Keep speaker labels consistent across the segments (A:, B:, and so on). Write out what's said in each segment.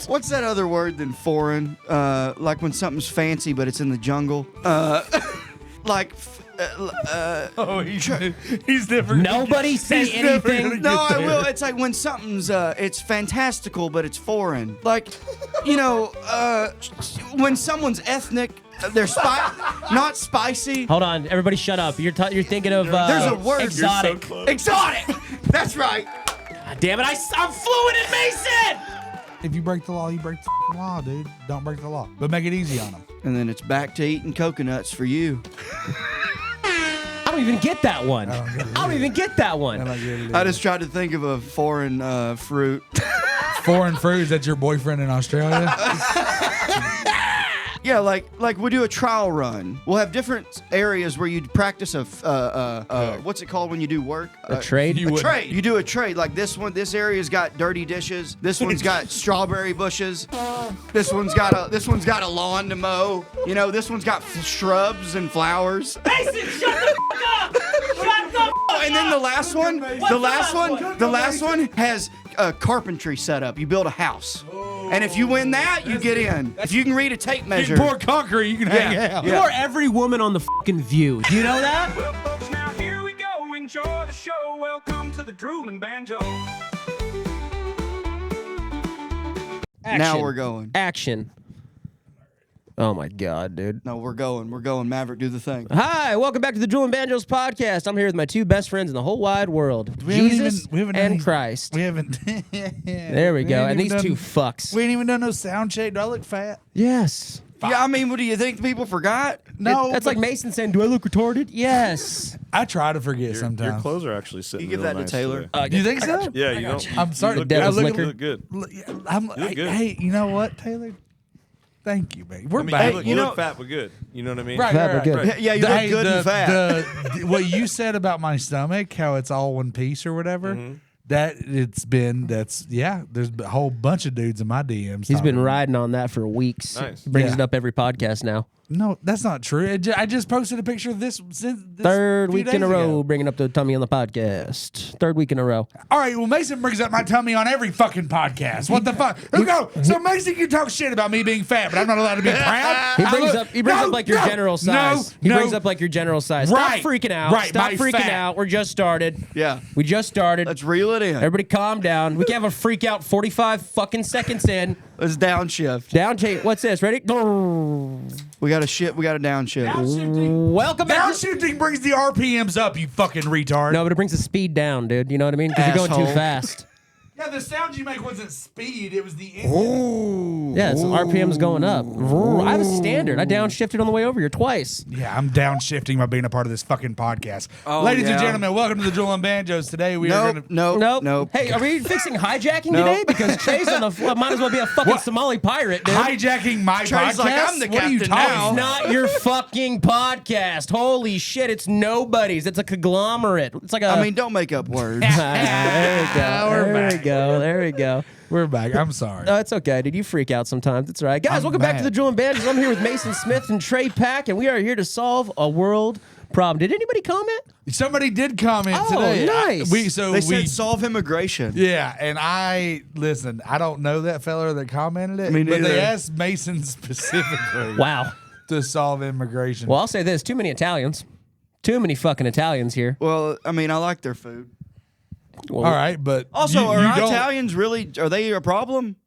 A: What's that other word than foreign? Like when something's fancy, but it's in the jungle. Like.
B: He's different.
C: Nobody say anything.
A: No, I will. It's like when something's it's fantastical, but it's foreign. Like, you know, when someone's ethnic, they're not spicy.
C: Hold on, everybody, shut up. You're thinking of
A: There's a word.
C: exotic.
B: So
A: Exotic. That's right.
C: God damn it! I'm fluent in Mason.
B: If you break the law, you break the law, dude. Don't break the law, but make it easy on them.
A: And then it's back to eating coconuts for you.
C: I don't even get that one. I don't even get that one.
A: I just tried to think of a foreign fruit.
B: Foreign fruit, is that your boyfriend in Australia?
A: Yeah, like we do a trial run. We'll have different areas where you practice what's it called when you do work?
C: A trade?
A: A trade. You do a trade. Like this one, this area's got dirty dishes. This one's got strawberry bushes. This one's got a lawn to mow. You know, this one's got shrubs and flowers.
C: Mason, shut the fuck up! Shut the
A: Oh, and then the last one has carpentry set up. You build a house. And if you win that, you get in. If you can read a tape measure.
B: You pour concrete, you can hang out.
C: You are every woman on the fucking View. Do you know that?
D: Well, folks, now here we go. Enjoy the show. Welcome to the Drooling Banjos.
A: Now we're going.
C: Action. Oh my God, dude.
A: No, we're going. We're going. Maverick, do the thing.
C: Hi, welcome back to the Drooling Banjos podcast. I'm here with my two best friends in the whole wide world, Jesus and Christ.
B: We haven't.
C: There we go. And these two fucks.
B: We ain't even done no sound check. Do I look fat?
C: Yes.
A: Yeah, I mean, what do you think people forgot?
B: No.
C: That's like Mason saying, do I look retarded? Yes.
B: I try to forget sometimes.
E: Your clothes are actually sitting.
A: You give
E: real
A: that to
E: nice
A: Taylor.
E: today.
B: You think so?
E: Yeah, you don't.
B: I'm sorry.
E: You look
C: Devil's
E: good.
C: liquor.
E: You look good.
B: Look good. Hey, you know what, Taylor? Thank you, baby. We're
E: I mean,
B: back.
E: you look fat but good. You know what I mean?
B: Right,
C: Fat but good.
E: Right.
A: Yeah, you look good and fat.
B: What you said about my stomach, how it's all one piece or whatever, there's a whole bunch of dudes in my DMs.
C: He's been
B: talking.
C: riding on that for weeks.
E: Nice.
C: He brings
B: Yeah.
C: it up every podcast now.
B: No, that's not true. I just posted a picture of this
C: Third
B: few
C: week in a
B: days
C: row,
B: ago.
C: bringing up the tummy on the podcast. Third week in a row.
B: All right, well, Mason brings up my tummy on every fucking podcast. What the fuck? Who go? So Mason can talk shit about me being fat, but I'm not allowed to be proud.
C: He brings up like your general size. He brings up like your general size.
B: Right.
C: Stop freaking out.
B: Right,
C: Stop
B: my
C: freaking
B: fat.
C: out. We're just started.
A: Yeah.
C: We just started.
A: Let's reel it in.
C: Everybody calm down. We can have a freak out 45 fucking seconds in.
A: Let's downshift.
C: Down tape. What's this? Ready?
A: We got a downshift.
C: Welcome back.
B: Downshifting brings the RPMs up, you fucking retard.
C: No, but it brings the speed down, dude. You know what I mean? Because you're going too
A: Asshole.
C: fast.
B: Yeah, the sound you make wasn't speed, it was the engine.
C: Yeah, so RPM's going up. I have a standard. I downshifted on the way over here twice.
B: Yeah, I'm downshifting by being a part of this fucking podcast.
A: Oh,
B: Ladies and
A: yeah.
B: gentlemen, welcome to the Drooling Banjos. Today we are going to...
C: Nope. Hey, are we fixing hijacking
A: Nope.
C: today? Because Trey's on the floor. Might as well be a fucking
B: What?
C: Somali pirate, dude.
B: Hijacking my
A: Trey's
B: podcast?
A: like, I'm the
B: what are you
A: captain
B: talking
A: now.
C: It's not your fucking podcast. Holy shit, it's nobody's. It's a conglomerate. It's like a...
A: I mean, don't make up words.
C: there we go. There we go. There we go.
B: We're back. I'm sorry.
C: No, it's okay, dude. You freak out sometimes. It's all right. Guys,
B: I'm
C: welcome back to
B: mad.
C: the Drooling Banjos. I'm here with Mason Smith and Trey Pack, and we are here to solve a world problem. Did anybody comment?
B: Somebody did comment
C: Oh,
B: today.
C: nice.
B: We
A: They said solve immigration.
B: Yeah, and I don't know that fella that commented it,
A: Me
B: but
A: neither.
B: they asked Mason specifically
C: Wow.
B: to solve immigration.
C: Well, I'll say this. Too many Italians. Too many fucking Italians here.
A: Well, I mean, I like their food.
C: Well,
B: all right, but
A: Also,
B: you
A: are
B: don't-
A: Italians really, are they a problem?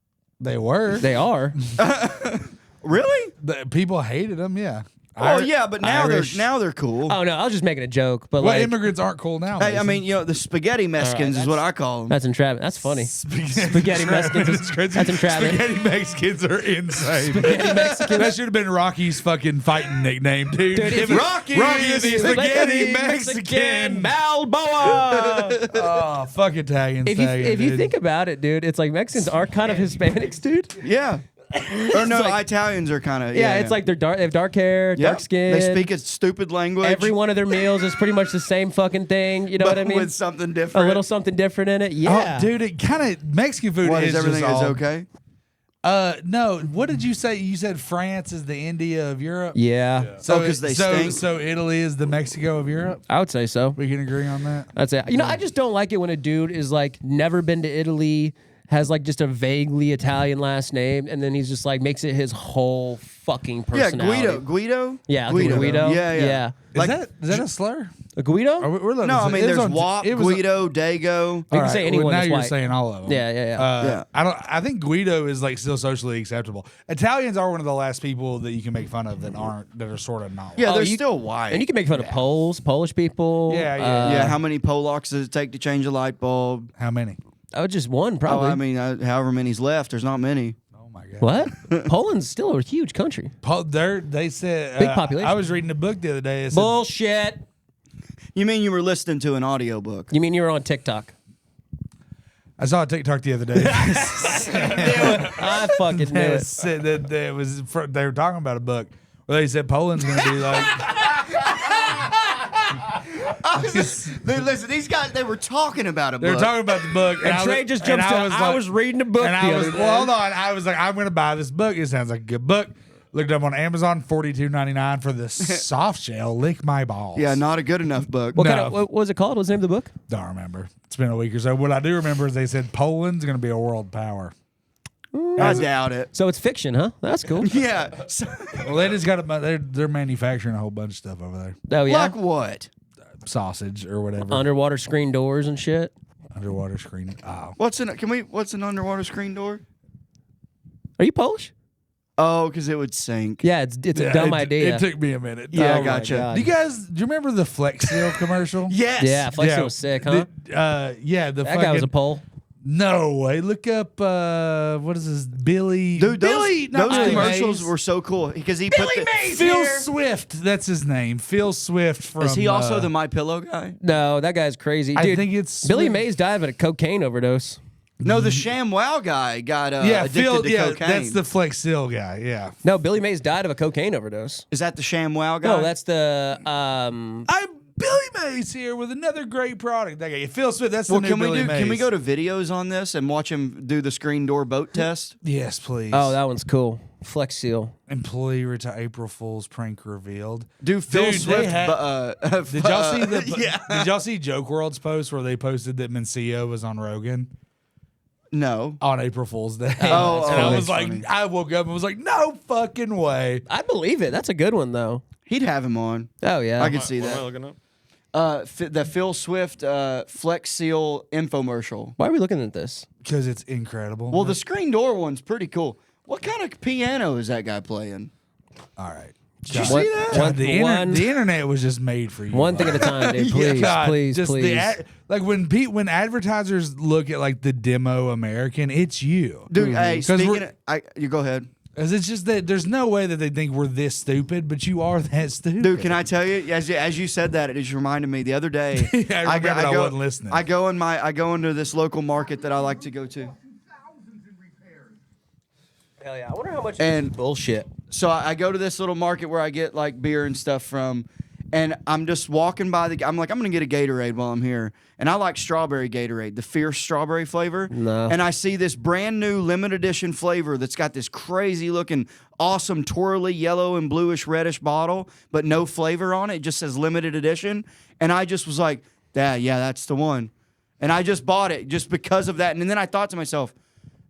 B: They were.
C: They are.
A: Really?
B: The people hated them. Yeah.
A: Oh, yeah, but now
B: Irish.
A: they're cool.
C: Oh, no. I was just making a joke. But,
B: Well,
C: like,
B: immigrants aren't cool now.
A: Hey, I
B: Mason.
A: mean, you know, the spaghetti Mexicans is what I call them.
C: that's entrapment. That's funny.
B: Spaghetti
C: Mexicans is- that's entrapment.
B: Spaghetti Mexicans are insane.
C: Spaghetti Mexicans.
B: That should have been Rocky's fucking fighting nickname, dude.
C: Dude, if
B: Rocky is the spaghetti Mexican.
C: Balboa.
B: Oh, fuck Italians.
C: If you think about it, dude, it's like Mexicans are kind of Hispanics, dude.
A: Yeah. Or no,
C: like-
A: Italians are kind of.
C: Yeah, it's like they're dark. They have dark hair,
A: Yep.
C: dark skin.
A: They speak a stupid language.
C: Every one of their meals is pretty much the same fucking thing. You know
A: but
C: what I mean?
A: with something
C: A
A: different.
C: little something different in it. Yeah,
B: Oh, dude, it kind of Mexican food
A: What
B: is
A: is everything
B: just
A: is
B: all,
A: okay?
B: No. What did you say? You said France is the India of Europe.
C: Yeah,
B: So,
A: Oh, 'cause they stink?
B: so Italy is the Mexico of Europe.
C: I would say so.
B: We can agree on that.
C: I'd say. You know, I just don't like it when a dude is like never been to Italy, has like just a vaguely Italian last name, and then he's just like makes it his whole fucking personality.
A: Yeah, Guido.
C: Yeah, Guido.
A: Yeah.
B: Is that a slur?
C: A Guido?
A: No, I mean there's WAP, Guido, Dago.
C: You can say anyone
B: now
C: that's
B: you're
C: white.
B: saying all of them.
C: Yeah.
B: I think Guido is like still socially acceptable. Italians are one of the last people that you can make fun of that are sort of not.
A: Yeah,
B: white.
A: they're still white.
C: And you can make fun of Polish people.
B: Yeah.
A: How many Polacks does it take to change a light bulb?
B: How many?
C: Oh, just one probably.
A: Oh, I mean, however many's left, there's not many.
B: Oh my god.
C: What? Poland's still a huge country.
B: They said
C: Big population.
B: I was reading a book the other day. It said,
C: Bullshit.
A: You mean you were listening to an audiobook?
C: You mean you were on TikTok?
B: I saw a TikTok the other day.
C: I fucking knew
B: They
C: it.
B: said that they were talking about a book where they said Poland's going to be like.
A: Listen, these guys, they were talking about a book.
B: They were talking about the book,
C: And Trey just jumps to, I was reading a book
B: and
C: the
B: I was,
C: other day.
B: well, hold on. I was like, I'm going to buy this book. It sounds like a good book. Looked up on Amazon, $42.99 for the soft shell. Lick my balls.
A: Yeah, not a good enough book.
C: What was it called? What's the name of the book?
B: Don't remember. It's been a week or so. What I do remember is they said Poland's going to be a world power.
A: I doubt it.
C: So it's fiction, huh? That's cool.
A: Yeah.
B: Well, they just got they're manufacturing a whole bunch of stuff over there.
C: Oh yeah.
A: Like what?
B: Sausage or whatever.
C: Underwater screen doors and shit.
B: Underwater screening. Oh.
A: What's an underwater screen door?
C: Are you Polish?
A: Oh, because it would sink.
C: Yeah, it's a dumb idea.
B: It took me a minute.
A: Yeah,
C: Oh
A: I
C: my
A: gotcha.
C: God.
B: Do you remember the Flex Seal commercial?
A: Yes.
C: Yeah, Flex was sick, huh?
B: The
C: That guy was a Pole.
B: No way. Look up what is this? Billy.
A: Dude,
B: Billy.
A: those
B: not
A: commercials
B: Mays.
A: were so cool because he put the
B: Phil Swift. That's his name. Phil Swift from.
A: Is he also the My Pillow guy?
C: No, that guy's crazy.
B: I
C: Dude,
B: think it's
C: Billy
B: Swift.
C: Mays died of a cocaine overdose.
A: No, the ShamWow guy got
B: Yeah,
A: addicted
B: Phil.
A: to
B: Yeah,
A: cocaine.
B: that's the Flex Seal guy. Yeah.
C: No, Billy Mays died of a cocaine overdose.
A: Is that the ShamWow guy?
C: No, that's the
B: I'm Billy Mays here with another great product. That guy, Phil Swift. That's the new Billy Mays.
A: Can we go to videos on this and watch him do the screen door boat test?
B: Yes, please.
C: Oh, that one's cool. Flex Seal.
B: Employee retire April Fool's prank revealed.
A: Dude, Phil
B: Dude,
A: Swift.
B: they had- Did y'all see the?
A: Yeah.
B: Did y'all see Joke World's post where they posted that Mencia was on Rogan
A: No.
B: on April Fool's Day?
A: Oh,
B: and I
A: that's
B: was like,
A: funny.
B: I woke up and was like, no fucking way.
C: I believe it. That's a good one though.
A: He'd have him on.
C: Oh yeah.
A: I can see
E: What am I
A: that.
E: looking up?
A: The Phil Swift Flex Seal infomercial.
C: Why are we looking at this?
B: Because it's incredible.
A: Well, the screen door one's pretty cool. What kind of piano is that guy playing?
B: all right.
A: Did you
C: What-
A: see that?
C: what-
B: The
C: one-
B: internet was just made for you.
C: One thing at a time, dude. Please,
B: God,
C: please,
B: just
C: please.
B: like when advertisers look at like the demo American, it's you,
A: Dude, hey,
B: 'Cause
A: speaking
B: we're-
A: of, you go ahead.
B: Because it's just that there's no way that they think we're this stupid, but you are that stupid.
A: Dude, can I tell you? As you said that, it just reminded me the other day.
B: I remembered I wasn't listening.
A: I go into this local market that I like to go to.
C: Hell yeah. I wonder how much
A: And-
C: bullshit.
A: So I go to this little market where I get like beer and stuff from, and I'm just walking by I'm like, I'm gonna get a Gatorade while I'm here, and I like strawberry Gatorade, the fierce strawberry flavor.
C: No.
A: And I see this brand new limited edition flavor that's got this crazy looking, awesome twirly yellow and bluish reddish bottle, but no flavor on it. It just says limited edition, and I just was like, yeah, that's the one, and I just bought it just because of that. And then I thought to myself,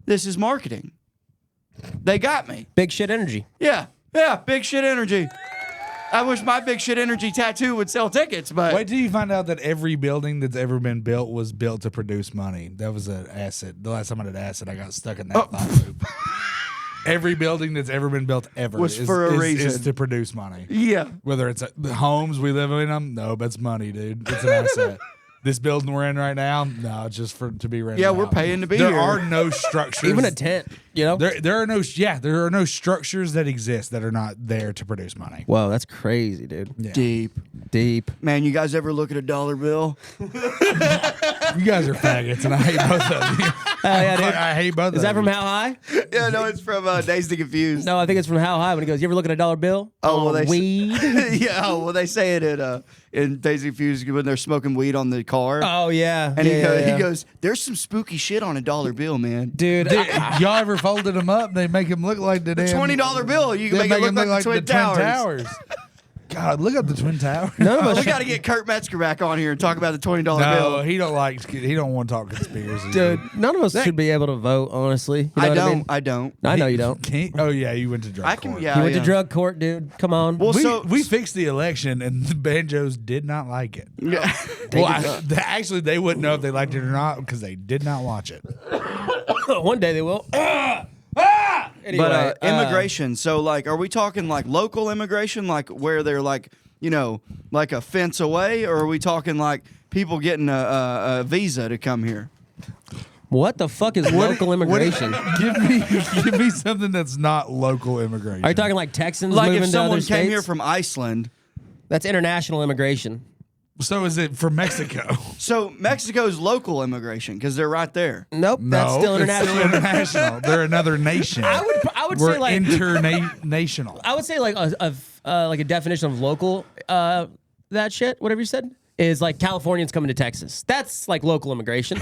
A: this is marketing. They got me.
C: Big shit energy.
A: Yeah, big shit energy. I wish my big shit energy tattoo would sell tickets, but
B: Wait till you find out that every building that's ever been built was built to produce money. That was an acid. The last time I did acid, I got stuck in that thought loop. Every building that's ever been built ever
A: Was for a reason.
B: is to produce money.
A: yeah.
B: Whether it's the homes we live in them, no, that's money, dude. It's an asset. This building we're in right now, no, it's just to be rented.
A: Yeah, we're
B: out.
A: paying to be
B: there
A: here.
B: are no structures.
C: Even a tent, you know?
B: There are no structures that exist that are not there to produce money.
C: Whoa, that's crazy, dude.
B: Yeah.
C: Deep.
A: Man, you guys ever look at a dollar bill?
B: You guys are faggots, and I hate both of you.
C: Yeah, dude.
B: I hate both.
C: Is that
B: of
C: from
B: you.
C: How High?
A: Yeah, no, it's from Dazed and Confused.
C: No, I think it's from How High when he goes, you ever look at a dollar bill?
A: Oh, well,
C: On
A: they
C: weed?
A: yeah, oh, well, they say it in Dazed and Confused when they're smoking weed on the car.
C: Oh, yeah.
A: And
C: yeah,
A: he goes, there's some spooky shit on a dollar bill, man.
C: Dude,
B: Dude, y'all ever folded them up? They make them look like the damn
A: $20 bill. You can
B: They
A: make it look like the
B: the
A: Twin Towers.
B: God, look up the Twin Towers.
C: None of us.
A: We got to get Kurt Metzger back on here and talk about the $20
B: No,
A: bill.
B: he don't want to talk conspiracy.
C: Dude, none of us should be able to vote, honestly. You know what mean?
A: I don't.
C: I know you don't.
B: Oh yeah, you went to drug
A: I can.
B: court.
A: Yeah,
C: You went
A: yeah.
C: to drug court, dude. Come on.
A: Well,
B: We fixed the election, and the Banjos did not like it.
A: Yeah.
B: Actually, they wouldn't know if they liked it or not because they did not watch it.
C: One day they will. Anyway,
A: But immigration. So, like, are we talking like local immigration, like where they're like, like a fence away, or are we talking like people getting a visa to come here?
C: what the fuck is local immigration?
B: Give me something that's not local immigration.
C: Are you talking like Texans
A: Like
C: moving
A: if
C: to other
A: someone
C: states?
A: came here from Iceland.
C: That's international immigration.
B: So is it from Mexico?
A: So Mexico's local immigration because they're right there.
C: Nope, that's still
B: it's
C: international.
B: still international. They're another nation.
C: I would
B: We're
C: say like
B: international.
C: I would say like a definition of local that shit, whatever you said, is like Californians coming to Texas. That's like local immigration.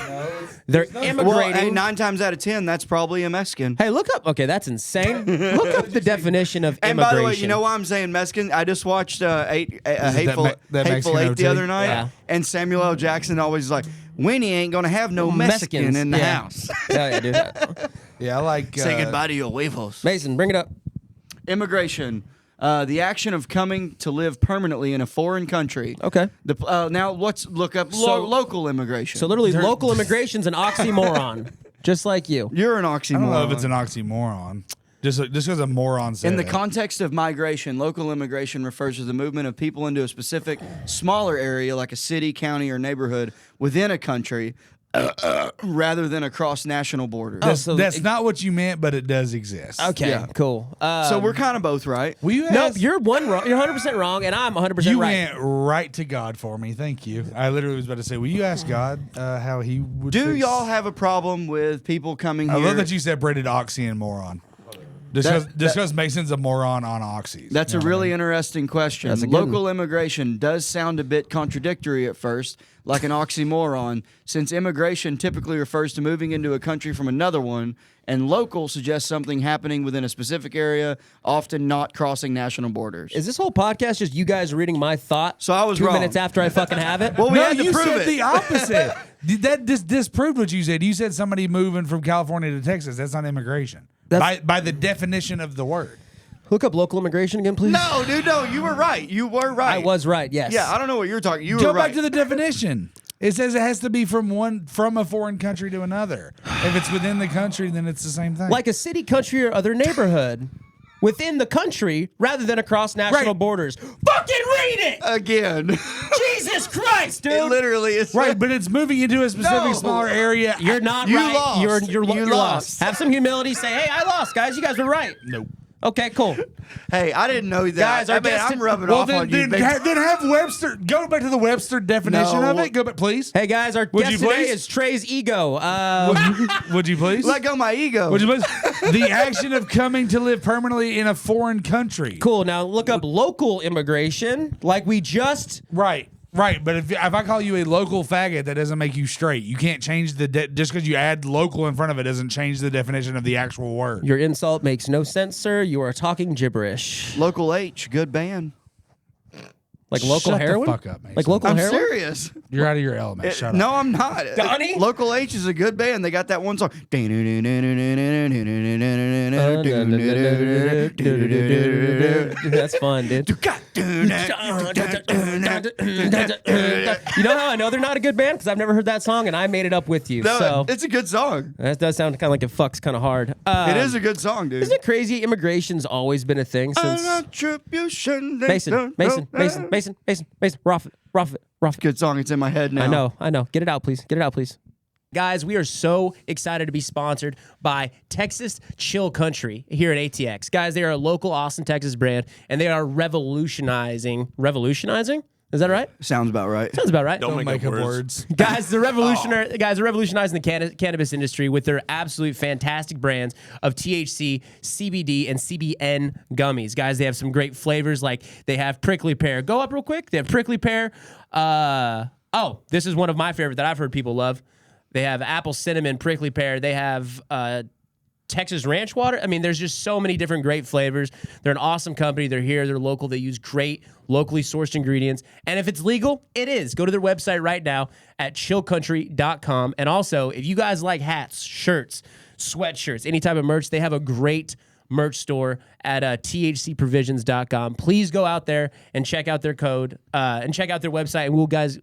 C: They're immigrating.
A: Well, hey, 9 times out of 10, that's probably a Mexican.
C: Hey, look up. Okay, that's insane. Look up the definition of
A: And
C: immigration.
A: by the way, you know why I'm saying Mexican? I just watched Hateful
B: that
A: Hateful
B: Mexican
A: Eight the
B: OT?
A: other night,
C: Yeah.
A: and Samuel L. Jackson always like, Winnie ain't gonna have no Mexican
C: Mexicans,
A: in the
C: yeah.
A: house.
C: Yeah, dude.
B: Yeah, I like.
A: Say goodbye to your huevos.
C: Mason, bring it up.
A: Immigration. The action of coming to live permanently in a foreign country.
C: Okay.
A: Now let's look up
C: So-
A: local immigration.
C: So literally, local immigration's an oxymoron, just like you.
A: You're an
B: I
A: oxymoron.
B: don't know if it's an oxymoron. Just because a moron said
A: In the
B: it.
A: context of migration, local immigration refers to the movement of people into a specific smaller area like a city, county, or neighborhood within a country rather than across national borders.
B: That's not what you meant, but it does exist.
C: Okay,
A: Yeah.
C: cool.
A: So we're kind of both right.
B: Will you
C: Nope,
B: ask-
C: you're one wrong. You're 100% wrong, and I'm 100%
B: You
C: right.
B: went right to God for me. Thank you. I literally was about to say, will you ask God how he would
A: Do
B: fix-
A: y'all have a problem with people coming
B: I
A: here?
B: love that you separated oxy and moron. Just because Mason's a moron on oxys.
A: That's
B: You
A: a
B: know what I
A: really
B: mean?
A: interesting question.
C: That's a good
A: Local immigration does sound a bit contradictory at first, like an oxymoron, since immigration typically refers to moving into a country from another one, and local suggests something happening within a specific area, often not crossing national borders.
C: Is this whole podcast just you guys reading my thought?
A: So I was
C: 2
A: wrong.
C: minutes after I fucking have it?
A: Well, we
B: No,
A: had to
B: you
A: prove
B: said
A: it.
B: the opposite. That disproved what you said. You said somebody moving from California to Texas. That's not immigration. By the definition of the word.
C: Look up local immigration again, please.
A: No, dude, no, you were right. You were right.
C: I was right, yes.
A: Yeah, I don't know what you're talking. You
B: Go
A: were right.
B: back to the definition. It says it has to be from a foreign country to another. If it's within the country, then it's the same thing.
C: Like a city, country, or other neighborhood within the country rather than across national
B: Right.
C: borders. Fucking read it!
A: Again.
C: Jesus Christ, dude!
A: It literally is.
B: right, but it's moving into a specific
A: No.
B: smaller area.
C: You're not
A: You
C: right.
A: lost.
C: You're
A: You
C: lost.
A: lost.
C: Have some humility. Say, hey, I lost, guys. You guys were right.
B: Nope.
C: Okay, cool.
A: Hey, I didn't know that.
C: Guys, our
A: I mean,
C: guest-
A: I'm rubbing
B: Well,
A: off
B: then,
A: on you.
B: then,
A: big-
B: then have Webster go back to the Webster definition
A: No.
B: of it. Go back, please.
C: Hey, guys, our
B: Would
C: guest
B: you
C: today
B: please?
C: is Trey's ego.
B: Would you please?
A: Let go my ego.
B: Would you please? The action of coming to live permanently in a foreign country.
C: Cool. Now look up local immigration, like we just.
B: Right. Right, but if I call you a local faggot, that doesn't make you straight. You can't change just because you add local in front of it doesn't change the definition of the actual word.
C: Your insult makes no sense, sir. You are talking gibberish.
A: Local H, good band.
C: Like local
B: Shut the
C: heroin?
B: fuck up, Mason.
C: Like local
A: I'm
C: heroin?
A: serious.
B: You're out of your element. Shut up.
A: No, I'm not.
C: Donnie?
A: Local H is a good band. They got that one song.
C: That's fun, dude. You know how I know they're not a good band? Because I've never heard that song and I made it up with you.
A: No,
C: So
A: it's a good song.
C: that does sound kind of like it fucks kind of hard.
A: It is a good song, dude.
C: Isn't it crazy? Immigration's always been a thing since.
A: An attribution.
C: Mason, rough it.
A: Good song. It's in my head now.
C: I know. Get it out, please. Get it out, please. Guys, we are so excited to be sponsored by Texas Chill Country here at ATX. Guys, they are a local Austin, Texas brand, and they are revolutionizing. Revolutionizing? Is that right?
A: Sounds about right.
C: Sounds about right.
E: Don't make up words.
C: Guys, they're revolutionizing the cannabis industry with their absolute fantastic brands of THC, CBD, and CBN gummies. Guys, they have some great flavors, like they have prickly pear. Go up real quick. They have prickly pear. This is one of my favorite that I've heard people love. They have apple cinnamon prickly pear. They have Texas ranch water. I mean, there's just so many different great flavors. They're an awesome company. They're here. They're local. They use great locally sourced ingredients. And if it's legal, it is. Go to their website right now at chillcountry.com. And also, if you guys like hats, shirts, sweatshirts, any type of merch, they have a great merch store at thcprovisions.com. Please go out there and check out their code and check out their website, and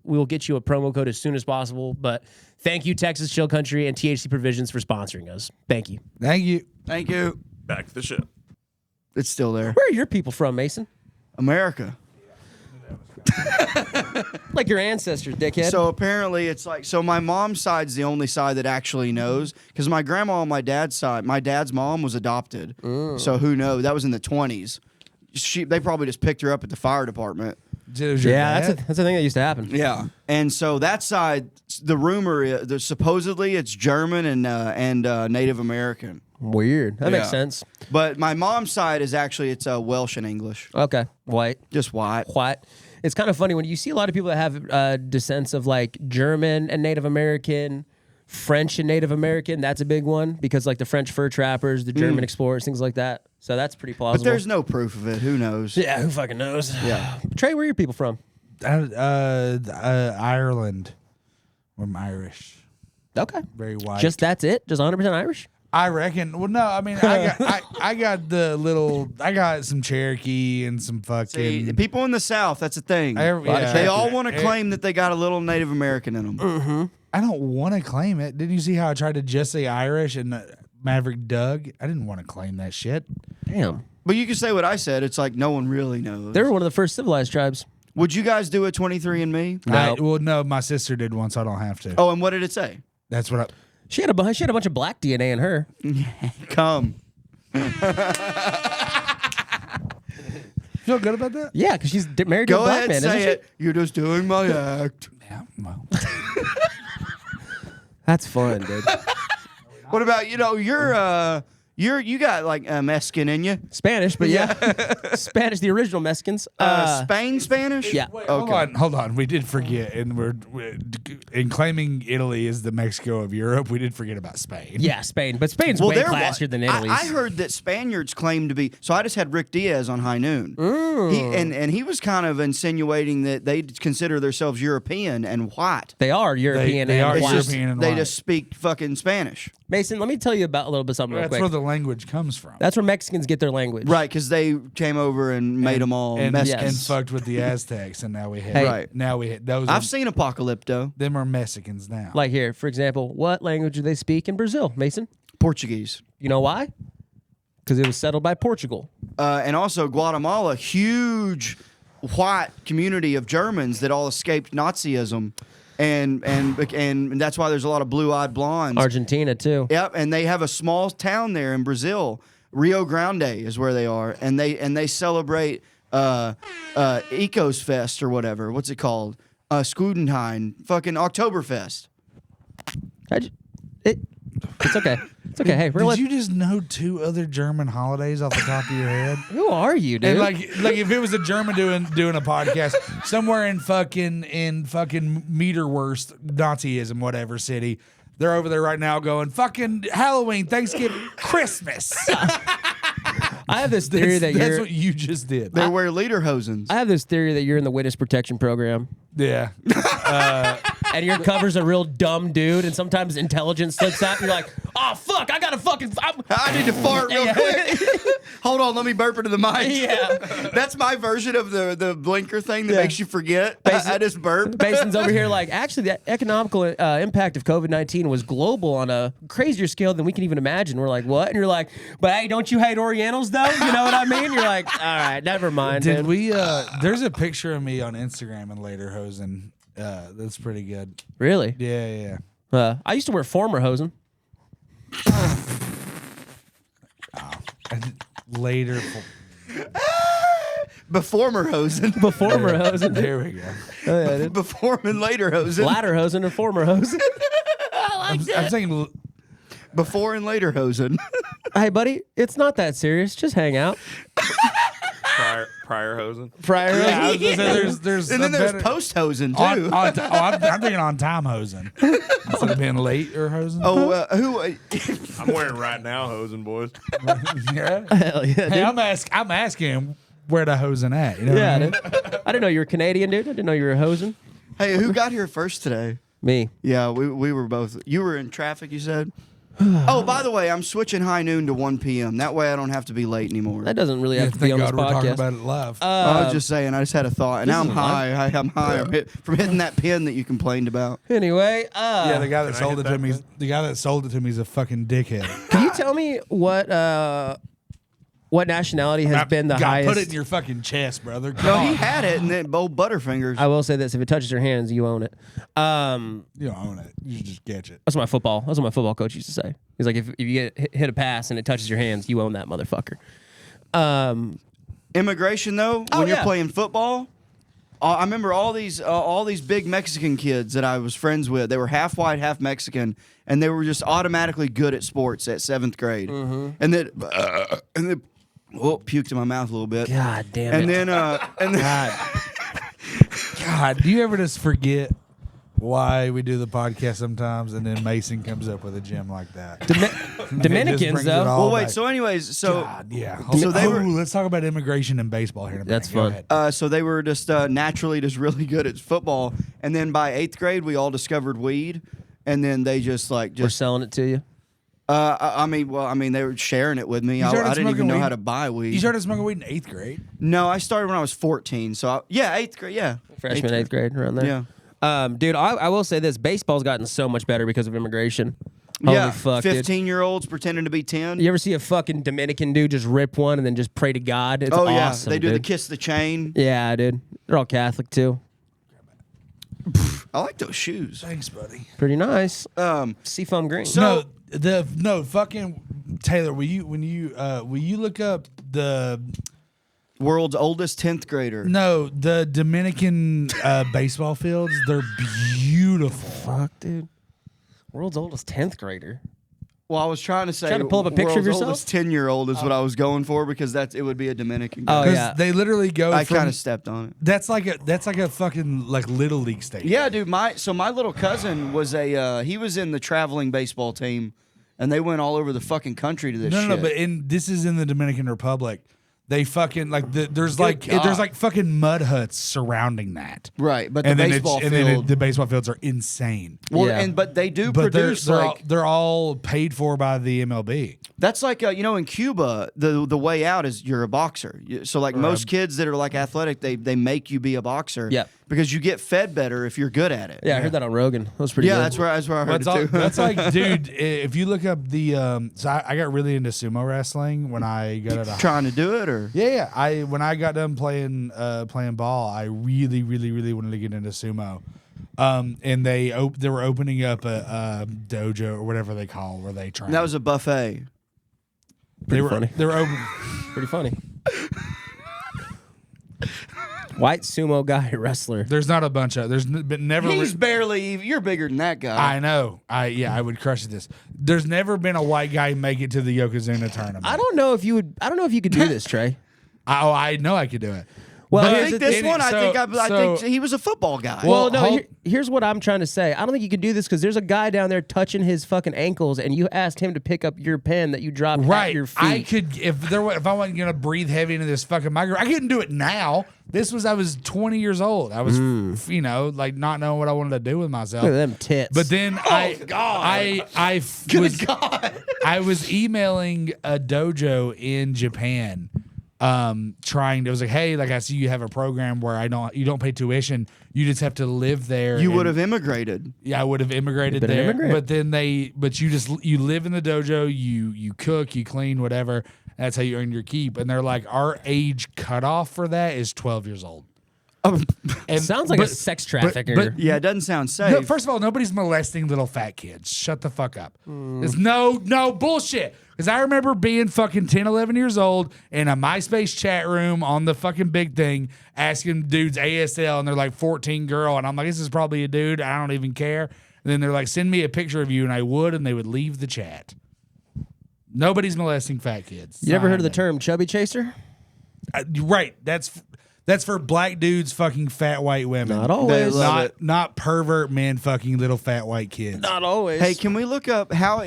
C: we'll get you a promo code as soon as possible. But thank you, Texas Chill Country and THC Provisions, for sponsoring us. Thank you.
B: Thank you.
A: Thank you.
E: Back to the show.
A: It's still there.
C: Where are your people from, Mason?
A: America.
C: Like your ancestors, dickhead.
A: So apparently it's like, so my mom's side's the only side that actually knows, because my grandma on my dad's side, my dad's mom was adopted. So who knows? That was in the 20s. They probably just picked her up at the fire department.
C: Yeah, that's a thing that used to happen.
A: Yeah. And so that side, the rumor is, supposedly it's German and Native American.
C: Weird. That makes
A: Yeah.
C: sense.
A: But my mom's side is actually, it's Welsh and English.
C: Okay. White.
A: Just white.
C: White. It's kind of funny when you see a lot of people that have descents of like German and Native American, French and Native American. That's a big one because like the French fur trappers, the German explorers, things like that. So that's pretty plausible.
A: But there's no proof of it. Who knows?
C: yeah, who fucking knows?
A: Yeah.
C: Trey, where are your people from?
B: Ireland. I'm Irish.
C: Okay.
B: Very white.
C: Just that's it? Just 100% Irish?
B: I reckon. Well, no, I mean, I got I got some Cherokee and some fucking.
A: See, people in the South, that's a thing.
B: Yeah.
A: They all want to claim that they got a little Native American in them.
B: I don't want to claim it. Didn't you see how I tried to just say Irish and Maverick Doug? I didn't want to claim that shit.
C: Damn.
A: But you can say what I said. It's like no one really knows.
C: They were one of the first civilized tribes.
A: Would you guys do a 23andMe?
C: No.
B: No, my sister did one, so I don't have to.
A: Oh, and what did it say?
B: That's what I.
C: She had a bunch of black DNA in her.
A: Come.
B: Feel good about that?
C: Yeah, because she's married to a
A: Go
C: black
A: ahead,
C: man,
A: say
C: isn't
A: it. You're just doing my act.
B: Yeah. Well.
C: she? That's fun, dude.
A: What about, you got like Mexican in you?
C: Spanish, but yeah. Spanish, the original Mexicans.
A: Spain Spanish?
C: Yeah.
B: Wait, hold on. We did forget, and we're in claiming Italy is the Mexico of Europe. We did forget about Spain.
C: Yeah, Spain. But Spain's way classier than Italy's.
A: I heard that Spaniards claim to be. So I just had Rick Diaz on High Noon. And he was kind of insinuating that they consider themselves European and white.
C: They are European
B: They
C: and
B: are
C: white.
B: European and
A: They
B: white.
A: just speak fucking Spanish.
C: Mason, let me tell you about a little bit something real
B: That's
C: quick.
B: where the language comes from.
C: That's where Mexicans get their language.
A: Right, because they came over and made them all
B: and,
A: Mexicans.
B: and fucked with the Aztecs, and now we have.
C: Hey.
A: Right.
B: Now we have those.
A: I've seen Apocalypto.
B: them are Mexicans now.
C: Like here, for example, what language do they speak in Brazil, Mason?
A: Portuguese.
C: You know why? Because it was settled by Portugal.
A: And also Guatemala, huge white community of Germans that all escaped Nazism. And that's why there's a lot of blue-eyed blondes.
C: Argentina, too.
A: Yep, and they have a small town there in Brazil. Rio Grande is where they are, and they celebrate Ecos Fest or whatever. What's it called? Scudenheim, fucking Oktoberfest.
C: It's okay. It's okay. Hey, we're
B: Did you just know 2 other German holidays off the top of your head?
C: Who are you, dude?
B: And like if it was a German doing a podcast somewhere in fucking Meterwurst, Nazism, whatever city, they're over there right now going fucking Halloween, Thanksgiving, Christmas.
C: I have this theory that
B: That's
C: you're.
B: what you just did.
A: They wear lederhosens.
C: I have this theory that you're in the witness protection program,
B: Yeah.
C: and your cover's a real dumb dude, and sometimes intelligence slips out, and you're like, "Oh fuck, I gotta fucking."
A: I need to fart real quick. Hold on, let me burp into the mic.
C: Yeah.
A: That's my version of the blinker thing that makes you forget. I just burp.
C: Mason's over here like, actually, the economical impact of COVID-19 was global on a crazier scale than we can even imagine. We're like, what? And you're like, but hey, don't you hate Orientals though? You know what I mean? You're like, all right, never mind.
B: Did
C: dude.
B: we there's a picture of me on Instagram in Lederhosen. That's pretty good.
C: Really?
B: Yeah.
C: I used to wear former hosen.
B: Later.
A: Beformer hosen.
C: Former hosen.
B: There we go.
C: Oh, yeah, dude.
A: Before and later hosen.
C: Ladder hosen and former hosen.
B: I'm saying
A: Before and later hosen.
C: Hey, buddy, it's not that serious. Just hang out.
E: Prior hosing.
C: Prior.
B: Yeah, I was gonna say there's
A: And then
B: a
A: there's
B: better-
A: post hosing too.
B: I'm thinking on time hosing instead of being late or hosing.
A: who?
E: I'm wearing right now hosing, boys.
B: yeah.
C: Hell yeah, dude.
B: Hey, I'm asking where the hosing at. You know
C: Yeah,
B: what I mean?
C: dude. I didn't know you were Canadian, dude. I didn't know you were hosing.
A: Hey, who got here first today?
C: Me.
A: Yeah, we were both. You were in traffic, you said? Oh, by the way, I'm switching high noon to 1 p.m. That way I don't have to be late anymore.
C: That doesn't really have to be
B: Thank
C: on this
B: God we're talking
C: podcast.
B: about it live.
A: I was just saying, I just had a thought, and now I'm high. I'm high. I'm from hitting that pin that you complained about.
C: Anyway,
B: yeah, the guy that
E: I
B: sold
E: hit
B: it to
E: that
B: me.
E: bit?
B: The guy that sold it to me is a fucking dickhead.
C: can you tell me what nationality has been the
B: God,
C: highest?
B: put it in your fucking chest, brother. Come
A: No,
B: on.
A: he had it, and then old Butterfingers.
C: I will say this: if it touches your hands, you own it.
B: You don't own it. You should just catch it.
C: That's what my football coach used to say. He's like, if you get hit a pass and it touches your hands, you own that motherfucker.
A: Immigration, though,
C: Oh,
A: when you're
C: yeah.
A: playing football, I remember all these big Mexican kids that I was friends with. They were half white, half Mexican, and they were just automatically good at sports at 7th grade.
C: Mm-hmm.
A: And then, puked in my mouth a little bit.
C: God damn
A: And
C: it!
A: then,
B: God, do you ever just forget why we do the podcast sometimes, and then Mason comes up with a gem like that?
C: Dominicans,
B: brings it
C: though.
B: all
A: well, wait.
B: back.
A: So, anyways, so
B: God, yeah.
A: So they were-
B: let's talk about immigration and baseball here in a minute.
C: That's
B: Go
C: fun.
B: ahead.
A: so they were just naturally just really good at football. And then by 8th grade, we all discovered weed, and then they just
C: We're selling it to you.
A: I mean, they were sharing it with me.
B: You
A: I
B: started
A: didn't even
B: smoking
A: know
B: weed?
A: how to buy weed.
B: You started smoking weed in 8th grade?
A: No, I started when I was 14. So, 8th grade, yeah.
C: Freshman, eighth grade, around there.
A: Yeah.
C: Dude, I will say this: baseball's gotten so much better because of immigration. Holy
A: Yeah,
C: fuck, dude.
A: 15-year-olds pretending to be 10.
C: You ever see a fucking Dominican dude just rip one and then just pray to God? It's
A: Oh, yeah.
C: awesome.
A: They do the
C: dude.
A: kiss the chain.
C: Yeah, dude. They're all Catholic too.
A: I like those shoes.
B: Thanks, buddy.
C: Pretty nice.
A: Um,
C: Seafoam green.
A: So-
B: Fucking Taylor, will you look up the
A: World's oldest 10th grader.
B: the Dominican baseball fields? They're beautiful.
C: Fuck, dude. World's oldest 10th grader.
A: Well, I was trying to say
C: Trying to pull up a picture of
A: world's
C: yourself?
A: oldest 10-year-old is what I was going for because it would be a Dominican guy.
C: Oh,
B: Because
C: yeah.
B: they literally go
A: I
B: from
A: kind of stepped on it.
B: that's like a fucking like little league stadium.
A: Yeah, dude. My little cousin was he was in the traveling baseball team, and they went all over the fucking country to this
B: No,
A: shit.
B: but this is in the Dominican Republic. They fucking there's
A: God.
B: like fucking mud huts surrounding that.
A: Right, but the
B: And then
A: baseball
B: and
A: field.
B: then the baseball fields are insane.
A: well,
C: Yeah.
A: but they do
B: But
A: produce
B: they're all paid for by the MLB.
A: that's like in Cuba the way out is you're a boxer. So like most kids that are like athletic, they make you be a boxer.
C: Yep.
A: because you get fed better if you're good at it.
C: Yeah, I heard that on Rogan. That was pretty
A: Yeah,
C: good.
A: that's where I heard
B: That's,
A: it too.
B: that's like, dude, if you look up the, so I got really into sumo wrestling when I got out of
A: Trying to do it or
B: Yeah. When I got done playing ball, I really, really, really wanted to get into sumo. And they were opening up a dojo or whatever they call where they train.
A: that was a buffet.
C: funny.
B: They were open.
C: pretty funny. White sumo guy wrestler.
B: There's not a bunch of. There's been never.
A: He's barely. You're bigger than that guy.
B: I know. I would crush at this. There's never been a white guy make it to the Yokozuna tournament.
C: I don't know if you could do this, Trey.
B: I know I could do it.
C: Well,
A: I
C: here's
A: think
C: the
A: this
C: thing.
A: one. I
B: so-
A: think he was a football guy.
C: Well, no.
B: hold-
C: Here's what I'm trying to say. I don't think you could do this because there's a guy down there touching his fucking ankles, and you asked him to pick up your pen that you dropped at
B: Right.
C: your feet.
B: I could if I wasn't gonna breathe heavy into this fucking microphone. I couldn't do it now. I was 20 years old. I was like not knowing what I wanted to do with myself.
C: Look at them tits.
B: But then I was emailing a dojo in Japan, it was like, hey, like I see you have a program where you don't pay tuition, you just have to live there.
A: you
B: and-
A: would have immigrated.
B: Yeah, I would have immigrated
C: Been an
B: there.
C: immigrant.
B: But then you live in the dojo, you cook, you clean, whatever. That's how you earn your keep. And they're like, our age cutoff for that is 12 years old. And
C: Sounds like a sex trafficker.
B: but-
A: Yeah, it doesn't sound safe.
B: No, first of all, nobody's molesting little fat kids. Shut the fuck up. It's no bullshit. Because I remember being fucking 10, 11 years old in a MySpace chat room on the fucking big thing asking dudes ASL, and they're like 14 girl. And I'm like, this is probably a dude. I don't even care. And then they're like, send me a picture of you, and I would, and they would leave the chat. Nobody's molesting fat kids.
C: you ever heard of the term chubby chaser?
B: Right. That's for black dudes fucking fat white women.
C: Not always.
A: They love
B: Not pervert men fucking little fat white kids.
C: Not always.
A: Hey, can we look up how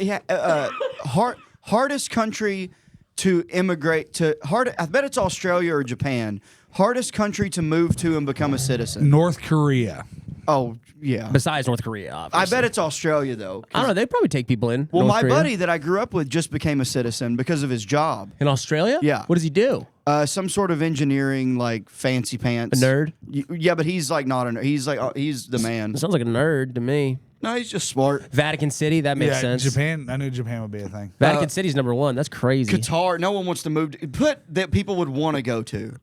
A: hardest country to immigrate to? I bet it's Australia or Japan. Hardest country to move to and become a citizen.
B: North Korea.
A: Oh yeah.
C: Besides North Korea,
A: I
C: obviously.
A: bet it's Australia though.
C: I don't know. They probably take people in.
A: Well,
C: North
A: my
C: Korea.
A: buddy that I grew up with just became a citizen because of his job.
C: in Australia.
A: Yeah.
C: What does he do?
A: Some sort of engineering, like fancy pants.
C: A nerd?
A: Yeah, but he's like not a nerd. He's like he's the man.
C: Sounds like a nerd to me.
A: No, he's just smart.
C: Vatican City. That makes
B: Yeah,
C: sense.
B: Japan. I knew Japan would be a thing.
C: Vatican City's number one. That's crazy.
A: Qatar. No one wants to move. That people would want to go to.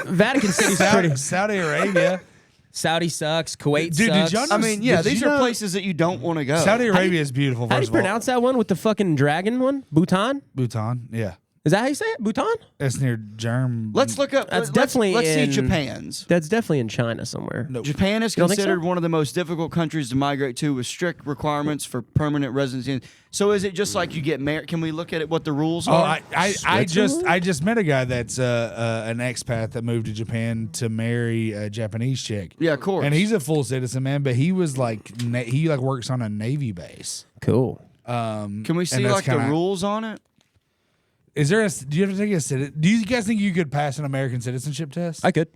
C: Vatican City's pretty.
B: Saudi Arabia.
C: Saudi sucks. Kuwait
B: Dude, did
C: sucks.
B: y'all know-
A: I mean, yeah,
B: Did
A: these
B: you
A: are
B: know-
A: places that you don't want to go.
B: Saudi Arabia is beautiful.
C: How do
B: First
C: you
B: of all.
C: pronounce that one with the fucking dragon one? Bhutan?
B: Bhutan? Yeah,
C: Is that how you say it? Bhutan?
B: it's near Germ.
A: Let's look up.
C: That's
A: let's,
C: definitely
A: Let's see
C: in-
A: Japan's.
C: That's definitely in China somewhere.
B: No.
A: Japan is
C: You don't think
A: considered
C: so?
A: one of the most difficult countries to migrate to with strict requirements for permanent residency. So is it just like you get married? Can we look at it? What the rules
B: Oh,
A: are?
B: I just met a guy that's an expat that moved to Japan to marry a Japanese chick.
A: Yeah, of course.
B: And he's a full citizen, man. But he was like, he like works on a Navy base.
C: Cool.
A: Can we
B: and
A: see
B: that's
A: like the
B: kinda-
A: rules on it?
B: Is there do you have to take a citizen? Do you guys think you could pass an American citizenship test?
C: I could.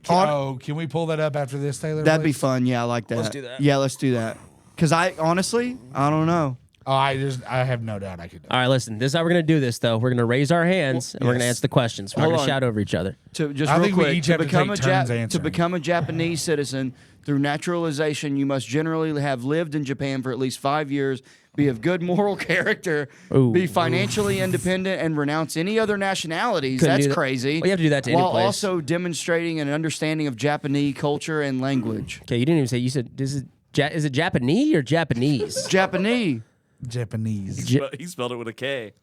B: Oh, can we pull that up after this, Taylor?
A: That'd be
B: please?
A: fun. Yeah, I like that.
C: Let's do that.
A: Yeah, let's do that. Because I honestly, I don't know.
B: Oh, I have no doubt I could.
C: All right, listen. This is how we're gonna do this, though. We're gonna raise our hands and we're gonna
B: yes.
C: answer the questions. We're not
A: Hold
C: gonna
A: on.
C: shout over each other.
A: To just
B: I
A: real
B: think we
A: quick,
B: each
A: to
B: have to
A: become
B: take
A: a
B: turns
A: to
B: answering.
A: become a Japanese citizen through naturalization, you must generally have lived in Japan for at least 5 years, be of good moral character,
C: Ooh.
A: be financially independent, and renounce any other nationalities.
C: Couldn't
A: That's
C: do that.
A: crazy.
C: Well, you have to do that to any
A: while
C: place.
A: also demonstrating an understanding of Japanese culture and language.
C: Okay, you didn't even say. You said this is. Is it Japanese or Japanese?
A: Japanese.
B: Japanese.
E: He spelled it with a K.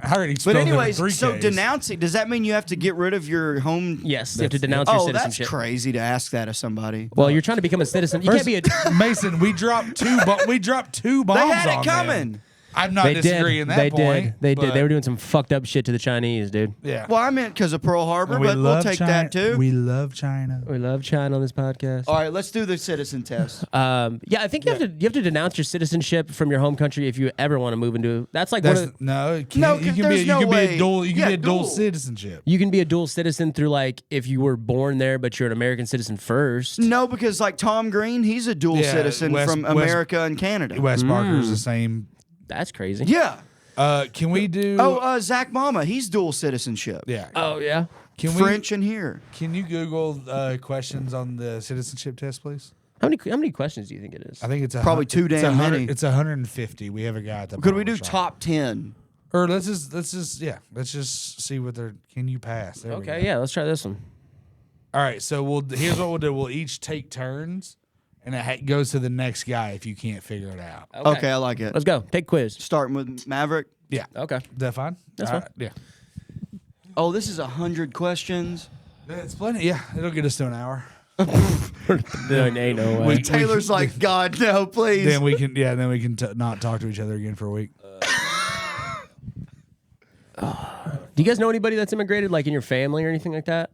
B: I already
A: But
B: spelled it with
A: anyways,
B: 3
A: so
B: Ks.
A: denouncing, does that mean you have to get rid of your home?
C: Yes, you have to denounce your
A: Oh, that's
C: citizenship.
A: crazy to ask that of somebody.
C: Well, you're trying to become a citizen. You can't be a.
B: Mason, we dropped two bombs
A: They had
B: on
A: it coming.
B: them. I'm not disagreeing that
C: They
B: point.
C: did. They did.
B: but-
C: They were doing some fucked up shit to the Chinese, dude.
B: Yeah.
A: Well, I meant because of Pearl Harbor,
B: We
A: but we'll
B: love
A: take
B: China.
A: that too.
B: We love China.
C: We love China on this podcast.
A: All right, let's do the citizen test.
C: Yeah, I think you have to denounce your citizenship from your home country if you ever want to move into. That's like one
B: That's,
C: of,
B: no, it can't,
A: No,
B: you
A: 'cause
B: can be
A: there's no
B: be
A: way.
B: a dual. You can
A: Yeah,
B: be a dual
A: dual.
B: citizenship.
C: you can be a dual citizen through like if you were born there but you're an American citizen first.
A: No, because like Tom Green, he's a dual
B: Yeah,
A: citizen from America and Canada.
B: Wes Parker's the same.
C: That's crazy.
A: Yeah.
B: Can we do?
A: Zach Mama, he's dual citizenship.
B: yeah.
C: Oh yeah.
B: Can
A: French and here.
B: Can you Google questions on the citizenship test, please?
C: How many questions do you think it is?
B: I think it's
A: Probably too
B: it's
A: damn
B: 100
A: many.
B: It's 150. We have a guy at the.
A: Could we do
B: barber shop.
A: top 10?
B: Or let's just see what they're. Can you pass? There we go.
C: Okay, yeah, let's try this one.
B: All right, so here's what we'll do. We'll each take turns, and it goes to the next guy if you can't figure it out.
A: Okay, I like it.
C: Let's go. Take quiz.
A: Starting with Maverick.
B: Yeah.
C: Okay.
B: Is that fine?
C: That's
B: All
C: fine.
B: right, Yeah.
A: Oh, this is 100 questions.
B: It's plenty. Yeah, it'll get us to an hour.
C: There ain't no way.
A: Taylor's like, God, no, please.
B: Then we can. Yeah. Then we can not talk to each other again for a week.
C: Do you guys know anybody that's immigrated, like in your family or anything like that?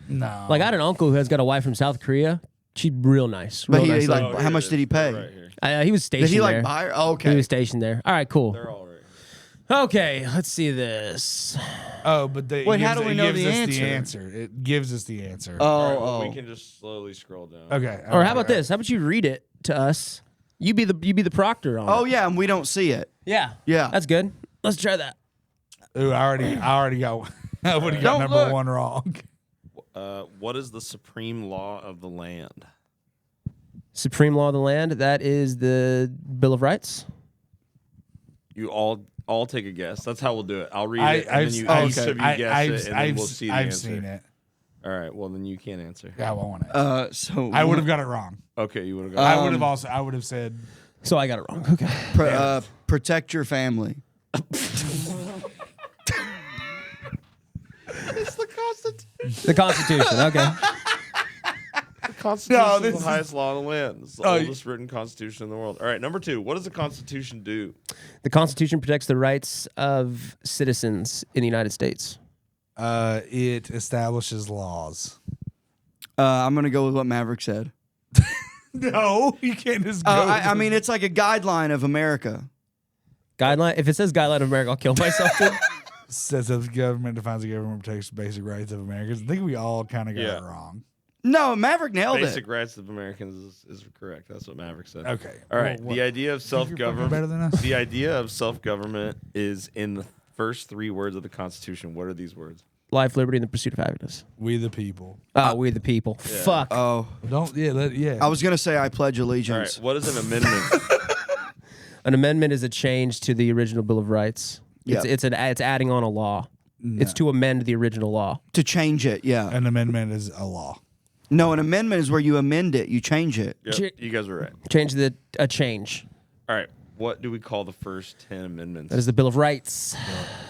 B: No.
C: Like I had an uncle who has got a wife from South Korea. She's real nice.
A: But
C: Real
A: he,
C: nice
A: like,
C: lady.
A: how much did he pay?
E: Right here.
C: He was stationed
A: Did he like
C: there.
A: buy her? Oh,
C: He
A: okay.
C: was stationed there. All right, cool.
E: They're all right.
C: Okay, let's see this.
B: Oh, but
A: Wait, how do we know the
B: answer? It gives us the answer.
E: All right, well,
A: Oh,
E: we can just slowly scroll down.
B: Okay.
C: Or how about this? How about you read it to us? You be the proctor on
A: Oh,
C: it.
A: yeah, and we don't see it.
C: Yeah.
A: Yeah.
C: That's good. Let's try that.
B: Ooh, I already got. I would have got
A: Don't
B: number
A: look.
B: 1 wrong.
E: What is the supreme law of the land?
C: Supreme law of the land. That is the Bill of Rights.
E: You all take a guess. That's how we'll do it. I'll read it, and then each of you guess it, and then we'll see the
B: I've
E: answer.
B: seen it.
E: All right. Well, then you can't answer.
B: I won't it.
A: So
B: I would have got it wrong.
E: Okay, you would have got.
B: I would have said.
C: So I got it wrong. Okay.
A: protect your family.
C: The Constitution. Okay.
E: Constitution
B: No,
E: is
B: this
E: the
B: is-
E: highest law in the land. It's the
B: Oh,
E: oldest written constitution in the world. All right, number 2. What does the Constitution do?
C: The Constitution protects the rights of citizens in the United States.
B: It establishes laws.
A: I'm gonna go with what Maverick said.
B: No, you can't just go.
A: I mean, it's like a guideline of America.
C: Guideline. If it says guideline of America, I'll kill myself. Dude.
B: Says that the government defines the government protects basic rights of Americans. I think we all kind of got it wrong.
A: No, Maverick nailed
E: Basic
A: it.
E: rights of Americans is correct. That's what Maverick said.
B: Okay.
E: All right.
B: Well,
E: the idea of self-government.
B: better than us?
E: The idea of self-government is in the first 3 words of the Constitution. What are these words?
C: Life, liberty, and the pursuit of happiness.
B: We the people.
C: We the people. Fuck.
A: Oh,
B: Don't yeah.
A: I was gonna say I pledge
E: All
A: allegiance.
E: right. What is an amendment?
C: An amendment is a change to the original Bill of Rights.
A: Yep.
C: It's adding on a law. It's to amend the original law.
A: To change it, yeah.
B: An amendment is a law.
A: No, an amendment is where you amend it, you change it.
E: Yep, you guys were right.
C: Change a change.
E: All right. What do we call the first 10 amendments?
C: That is the Bill of Rights.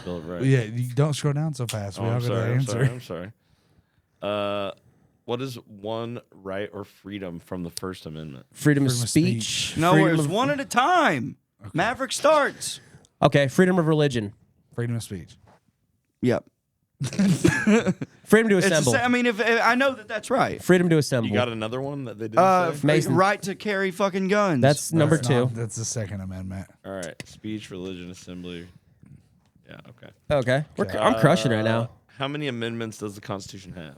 E: Bill of Rights.
B: Yeah, you don't scroll down so fast.
E: Oh,
B: We all
E: I'm
B: got the
E: sorry. I'm
B: answer.
E: sorry. I'm sorry. What is one right or freedom from the First Amendment?
C: Freedom of
B: Freedom of
C: speech.
A: No,
C: freedom
A: it's
C: of-
A: one at a time. Maverick starts.
C: Okay, freedom of religion.
B: Freedom of speech.
A: Yep.
C: Freedom to
A: It's the
C: assemble.
A: same. I mean, if I know that that's right.
C: Freedom to assemble.
E: You got another one that they didn't say?
C: Mason.
A: Right to carry fucking guns.
C: That's number
B: That's
C: 2.
B: not- that's the Second Amendment.
E: All right. Speech, religion, assembly. Yeah, okay.
C: Okay. I'm crushing right now.
E: How many amendments does the Constitution have?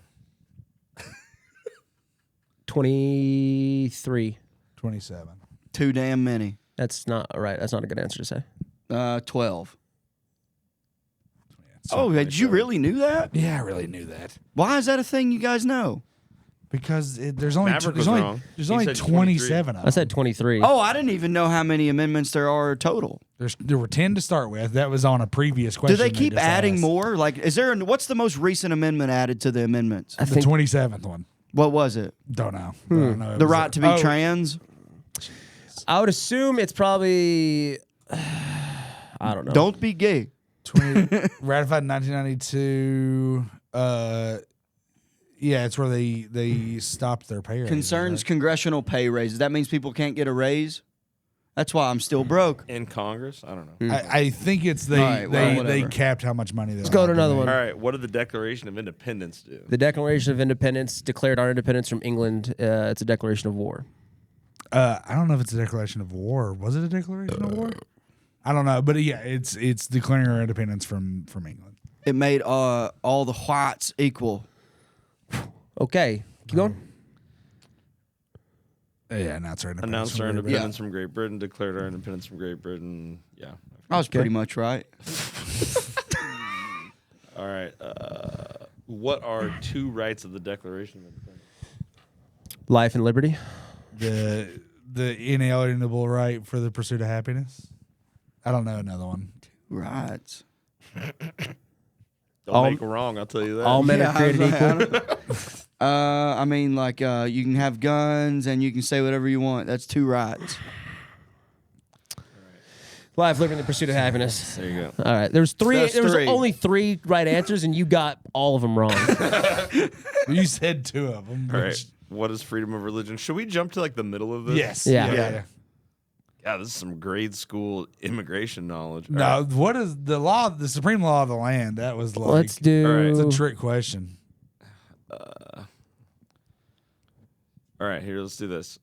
C: 23.
B: 27.
A: too damn many.
C: That's not right. That's not a good answer to say.
A: 12.
B: So-
A: Oh, did you really knew that?
B: Yeah, I really knew that.
A: Why is that a thing you guys know?
B: Because there's only
E: Maverick
B: there's
E: was
B: only,
E: wrong.
B: there's
E: He
B: only
E: said
B: 27 of
C: I
B: them.
C: said 23.
A: Oh, I didn't even know how many amendments there are total.
B: There were 10 to start with. That was on a previous question.
A: Do they keep
B: just
A: adding
B: asked.
A: more? Like, what's the most recent amendment added to the amendments?
C: I
B: The
C: think
B: 27th one.
A: What was it?
B: Don't know. Don't know. It
A: The
B: was
A: right to be
B: oh,
A: trans?
C: I would assume it's probably I don't know.
A: Don't be gay.
B: 20, ratified in 1992. Yeah, it's where they stopped their pay raises,
A: Concerns
B: right?
A: congressional pay raises. That means people can't get a raise? That's why I'm still broke.
E: In Congress? I don't know.
B: I think it's
A: All right, well,
B: they
A: whatever.
B: capped how much money they.
C: Let's go to another one.
E: All right. What did the Declaration of Independence do?
C: The Declaration of Independence declared our independence from England. It's a declaration of war.
B: I don't know if it's a declaration of war. Was it a declaration of war? I don't know, but yeah, it's declaring our independence from England.
A: It made all the whites equal.
C: Okay, keep going.
B: Yeah, announced our independence.
E: Announced our
B: from Great
E: independence from Great Britain, declared our independence from Great Britain. Yeah.
A: I was pretty much right.
E: All right. What are 2 rights of the Declaration of Independence?
C: Life and liberty.
B: Britain. The inalienable right for the pursuit of happiness. I don't know another one.
A: Right.
E: Don't make it wrong, I'll tell you that.
C: All men
A: Yeah,
C: are created
A: I was
C: equal.
A: like, I mean, like, you can have guns and you can say whatever you want. That's 2 rights.
C: Life, liberty, and the pursuit of happiness.
E: There you go.
C: All right. There was 3.
A: That's
C: There was
A: 3.
C: only 3 right answers, and you got all of them wrong.
B: You said 2 of them.
E: All right. What is freedom of religion? Should we jump to like the middle of this?
B: Yes.
C: Yeah.
B: Yeah.
E: Yeah, this is some grade school immigration knowledge. All
B: No,
E: right.
B: what is the law? The supreme law of the land. That was like.
C: Let's do.
E: All right.
B: It's a trick question.
E: All right, here, let's do this.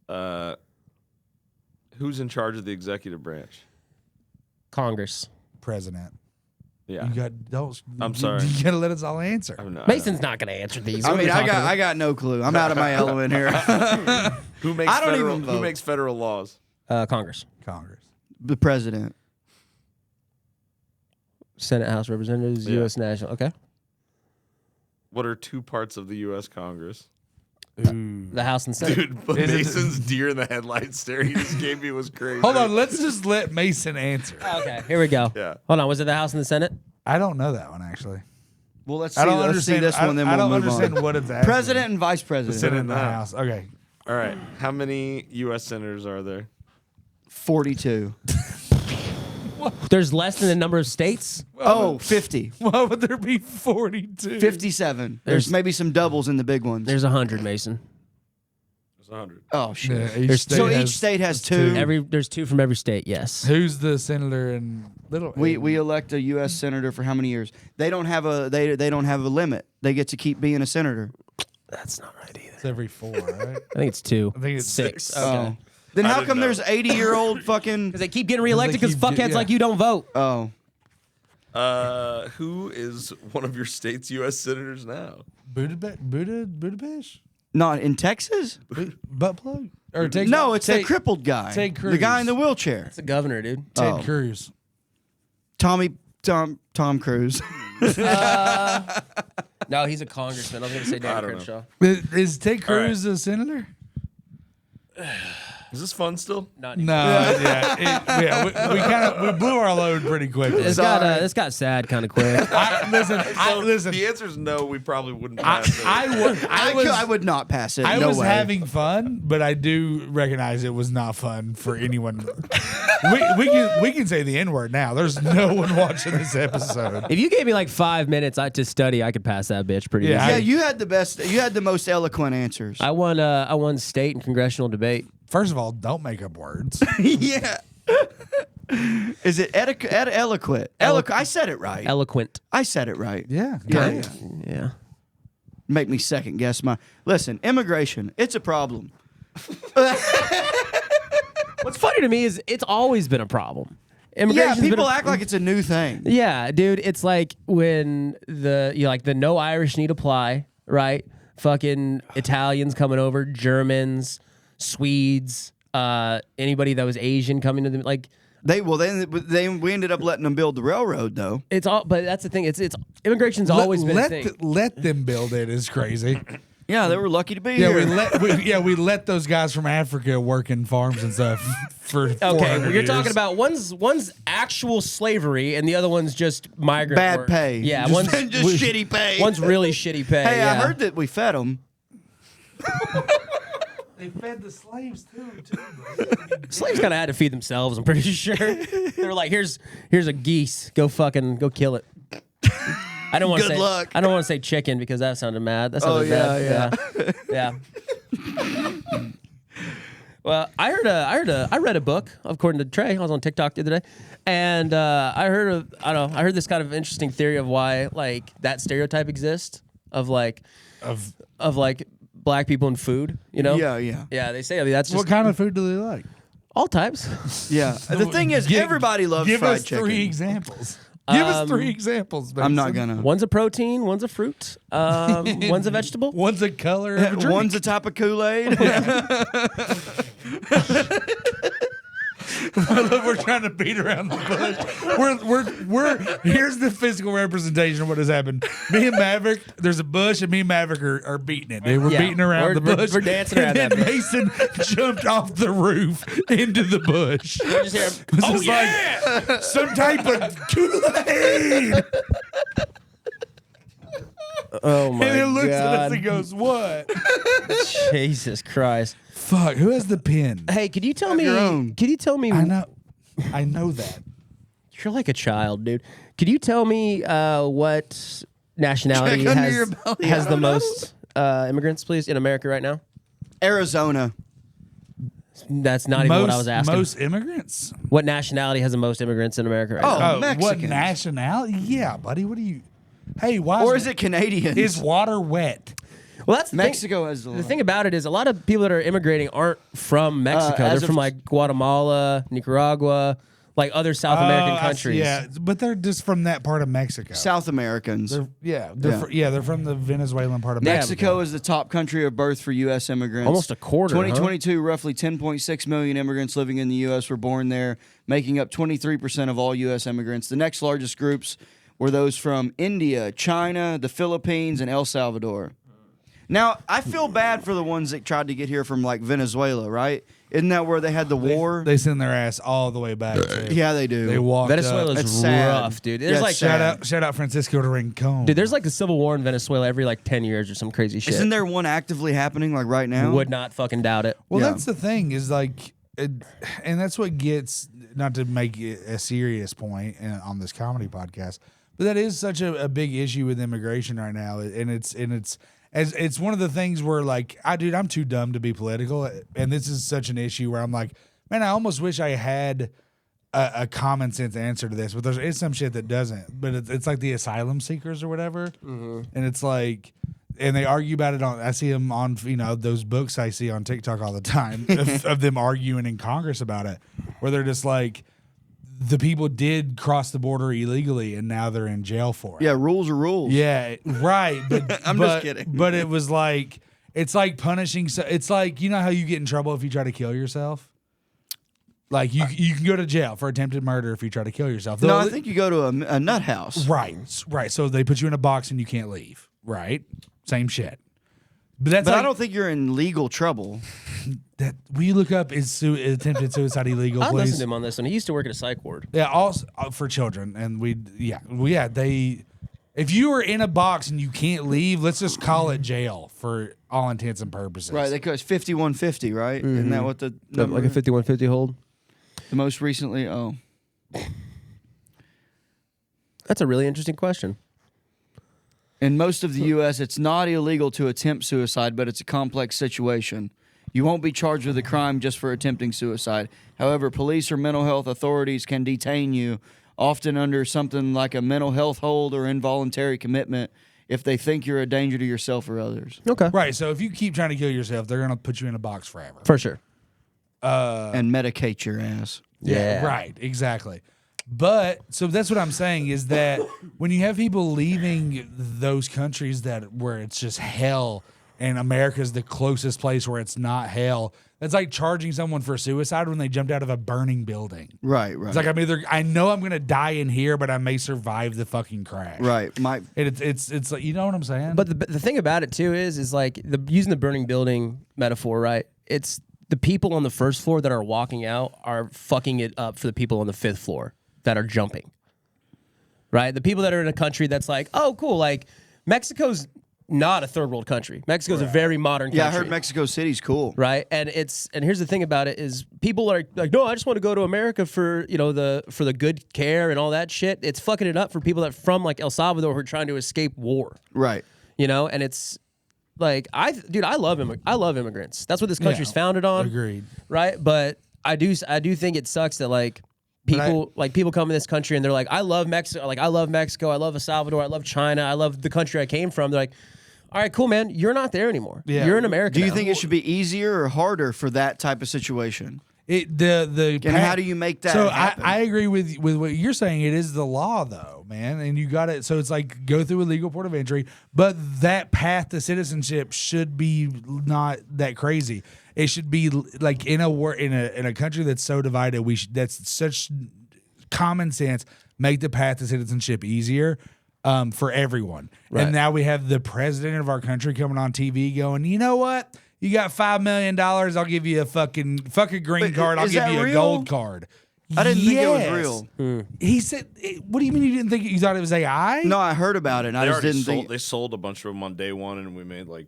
E: Who's in charge of the executive branch?
C: Congress.
B: President.
E: Yeah.
B: You got don't.
E: I'm sorry.
B: You gotta let us all answer.
E: I don't know.
C: Mason's not going to answer these.
A: I
C: What are
A: mean,
C: we talking about?
A: I got no clue. I'm out of my element here.
E: Who makes
A: I don't
E: federal,
A: even
E: who
A: vote.
E: makes federal laws?
C: Congress.
B: Congress.
A: The president.
C: Senate, House of Representatives,
E: Yeah.
C: U.S. National. Okay.
E: What are 2 parts of the U.S. Congress?
B: Ooh.
C: The House and Senate.
E: Dude, but
B: Is it-
E: Mason's deer in the headlights stare he just gave me was crazy.
B: Hold on. Let's just let Mason answer.
C: Okay, here we go.
E: Yeah.
C: Hold on. Was it the House and the Senate?
B: I don't know that one actually.
A: Well, let's see.
B: I don't
A: Let's see
B: understand
A: this one, then
B: I
A: we'll
B: don't
A: move
B: understand
A: on.
B: what it's asking.
A: President and vice president.
B: Senate and the
E: Nah.
B: House. Okay.
E: All right. How many U.S. senators are there?
A: 42.
C: There's less than the number of states.
A: Oh, 50.
B: Why would there be 42?
A: 57. There's maybe some doubles in the big ones.
C: There's 100, Mason.
E: There's 100.
A: Oh shit!
B: Yeah,
A: each state has two.
C: There's 2 from every state. Yes.
B: Who's the senator in Little?
A: We elect a U.S. senator for how many years? They don't have a they don't have a limit. They get to keep being a senator.
C: That's not right either.
B: It's every 4, right?
C: I think it's 2.
B: I think it's
C: 6.
B: Okay.
A: Oh. Then how come there's 80-year-old fucking?
C: Because they keep getting reelected because
B: They keep-
C: fuckheads
B: yeah.
C: like you don't vote.
A: Oh,
E: Who is one of your state's U.S. senators now?
B: Budapest?
A: not in Texas.
B: Butt plug? Or
A: No, it's the crippled guy.
B: Ted
A: The guy in
B: Cruz.
A: the wheelchair.
C: It's a governor, dude.
B: Ted Cruz.
A: Tom Cruise.
C: No, he's a congressman. I was going to say Dan Crenshaw.
B: Is Ted Cruz a senator?
E: Is this fun still?
C: Not
B: No,
C: anymore.
B: we blew our load pretty quickly.
C: This got sad kind of quick.
B: Listen.
E: The answer is no. We probably wouldn't pass it.
A: I would not pass it.
B: I
A: no
B: was
A: way.
B: having fun, but I do recognize it was not fun for anyone. we can say the N-word now. There's no one watching this episode.
C: If you gave me like 5 minutes to study, I could pass that bitch pretty
B: Yeah,
C: easy.
A: Yeah, you had the best. You had the most eloquent answers.
C: I won state and congressional debate.
B: First of all, don't make up words.
A: Yeah. Is it eloquent? I said it right.
C: Eloquent.
A: I said it right.
B: Yeah.
A: Yeah.
C: Yeah.
A: Make me second guess my. Listen, immigration. It's a problem.
C: What's funny to me is it's always been a problem.
A: Yeah,
C: Immigration's been
A: people
C: a-
A: act like it's a new thing.
C: Yeah, dude, it's like when the no Irish need apply, right? Fucking Italians coming over, Germans, Swedes, anybody that was Asian coming to them, like
A: We ended up letting them build the railroad though.
C: it's all. But that's the thing. It's immigration's always been a thing.
B: Let them build it is crazy.
A: Yeah, they were lucky to be
B: Yeah,
A: here.
B: we let those guys from Africa work in farms and stuff for 400
C: Okay, you're
B: years.
C: talking about one's actual slavery and the other one's just migrant
A: Bad
C: work.
A: pay.
C: Yeah,
A: just,
C: one's
A: just shitty pay.
C: one's really shitty pay.
A: Hey,
C: yeah.
A: I heard that we fed them.
B: They fed the slaves too.
C: Slaves kind of had to feed themselves. I'm pretty sure they were like, "Here's a geese. Go kill it." I don't want to
A: Good
C: say.
A: luck.
C: I don't want to say chicken because that sounded mad. That sounded bad. Yeah. Well, I read a book according to Trey. I was on TikTok the other day, and I heard this kind of interesting theory of why like that stereotype exists of like black people and food. You know?
A: Yeah.
C: They say that's just
B: What kind of food do they like?
C: all types.
A: Yeah. The thing is, everybody loves
B: Give
A: fried
B: us
A: chicken.
B: 3 examples. Give us 3 examples.
A: I'm not
B: Mason.
A: gonna.
C: One's a protein, one's a fruit, one's a vegetable.
B: One's a color of a drink.
A: One's a type of Kool-Aid.
B: We're trying to beat around the bush. We're here's the physical representation of what has happened. Me and Maverick, there's a bush, and me and Maverick are beating it. Dude. We're beating around the bush.
C: We're dancing around
B: and
C: that
B: then
C: bitch.
B: Mason jumped off the roof into the bush.
C: Just hear him,
B: This is like some type of Kool-Aid.
C: oh my
B: And it looks at us
C: god!
B: and goes, "What?
C: Jesus Christ!
B: Fuck, who has the pen?"
C: Hey, could you tell me?
A: your own.
C: Could you tell me?
B: I know that.
C: You're like a child, dude. Could you tell me what nationality
A: Check under your belly.
C: has
A: I
C: the
A: don't know.
C: most immigrants, please, in America right now?
A: Arizona.
C: That's not even what I was asking.
B: Most immigrants?
C: What nationality has the most immigrants in America right now?
A: Oh,
B: What
A: Mexicans.
B: nationality? Yeah, buddy. What do you? Hey, why?
A: Or is it Canadians?
B: Is water wet?
C: Well, that's the
A: Mexico
C: thing.
A: has
C: The thing about it is a lot of people that are immigrating aren't from Mexico.
A: as
C: They're
A: of-
C: from like Guatemala, Nicaragua, like other South American countries.
B: Yeah, but they're just from that part of Mexico.
A: South Americans.
B: They're from the Venezuelan part of
A: Mexico is the top country of birth for U.S. immigrants.
C: Almost a quarter, huh?
A: 2022, roughly 10.6 million immigrants living in the U.S. were born there, making up 23% of all U.S. immigrants. The next largest groups were those from India, China, the Philippines, and El Salvador. Now, I feel bad for the ones that tried to get here from like Venezuela, right? Isn't that where they had the war?
B: They send their ass all the way back. To,
A: Yeah, they do.
B: They walked
C: Venezuela's
B: up.
A: It's sad.
C: rough, dude. There's
A: Yeah,
C: like
A: it's sad.
B: Shout out Francisco de Rincon.
C: Dude, there's like a civil war in Venezuela every like 10 years or some crazy shit.
A: Isn't there one actively happening like right now?
C: Would not fucking doubt it.
B: Well,
A: Yeah.
B: that's the thing is like, and that's what gets, not to make it a serious point on this comedy podcast, but that is such a big issue with immigration right now, and it's as it's one of the things where like, I'm too dumb to be political, and this is such an issue where I'm like, man, I almost wish I had a common sense answer to this, but there's some shit that doesn't. But it's like the asylum seekers or whatever, and it's like, and they argue about it on. I see them on those books I see on TikTok all the time of them arguing in Congress about it, where they're just like, the people did cross the border illegally and now they're in jail for it.
A: Yeah, rules are rules.
B: Yeah, right. But
A: I'm just kidding.
B: But it was like, it's like punishing. It's like, you know how you get in trouble if you try to kill yourself. Like you can go to jail for attempted murder if you try to kill yourself.
A: No, I think you go to a nut house.
B: Right. So they put you in a box and you can't leave. Right. Same shit. But
A: I don't think you're in legal trouble.
B: That will you look up is attempted suicide illegal?
C: I
B: please?
C: listened to him on this one. He used to work at a psych ward.
B: Yeah, also for children, and they. If you were in a box and you can't leave, let's just call it jail for all intents and purposes.
A: Right, they it's 5150, right? Isn't that what the number?
C: Like a 5150 hold?
A: The most recently,
C: That's a really interesting question.
A: In most of the U.S., it's not illegal to attempt suicide, but it's a complex situation. You won't be charged with a crime just for attempting suicide. However, police or mental health authorities can detain you, often under something like a mental health hold or involuntary commitment, if they think you're a danger to yourself or others.
C: Okay.
B: Right. So if you keep trying to kill yourself, they're gonna put you in a box forever.
C: For sure.
A: And medicate your ass.
C: Yeah.
B: Right. Exactly. But so that's what I'm saying is that when you have people leaving those countries where it's just hell, and America's the closest place where it's not hell, that's like charging someone for suicide when they jumped out of a burning building.
A: Right.
B: It's like I know I'm gonna die in here, but I may survive the fucking crash.
A: Right.
B: It's like, you know what I'm saying?
C: But the thing about it too is like using the burning building metaphor, right? It's the people on the first floor that are walking out are fucking it up for the people on the fifth floor that are jumping. Right? The people that are in a country that's like, oh, cool, like Mexico's not a third world country. Mexico's a very modern country.
A: Yeah, I heard Mexico City's cool.
C: Right? And here's the thing about it is people are like, no, I just want to go to America for, for the good care and all that shit. It's fucking it up for people that from like El Salvador who are trying to escape war.
A: Right.
C: And it's like I love immigrants. That's what this country's founded on.
B: Agreed.
C: Right? But I do think it sucks that like people come in this country and they're like, I love Mexico, I love El Salvador, I love China, I love the country I came from. They're like, all right, cool, man, you're not there anymore. Yeah. You're in America.
A: Do you
C: now.
A: think it should be easier or harder for that type of situation?
B: And
A: how do you make that happen?
B: I agree with what you're saying. It is the law, though, man, and you got it. So it's like go through a legal port of entry, but that path to citizenship should be not that crazy. It should be like in a country that's so divided. That's such common sense. Make the path to citizenship easier for everyone. Right. And now we have the president of our country coming on TV going, you know what? You got $5 million. I'll give you a fucking green card. I'll give you a gold card.
A: I didn't think it was real.
B: He said, "What do you mean you didn't think you thought it was AI?"
A: No, I heard about it. I just didn't think
E: they sold a bunch of them on day one, and we made like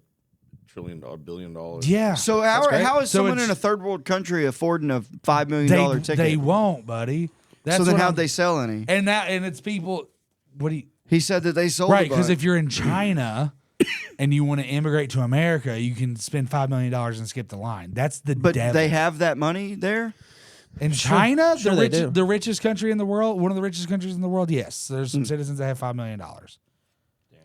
E: $1 billion.
B: Yeah.
A: So how is someone in a third world country affording a $5 million ticket?
B: They won't, buddy.
A: So then how'd they sell any?
B: And it's people.
A: He said that they sold
B: right because if you're in China. And you want to immigrate to America, you can spend $5 million and skip the line. That's the devil.
A: But they have that money there?
B: In China,
C: sure
B: the richest country in the world, one of the richest countries in the world, yes. There's some citizens that have $5 million.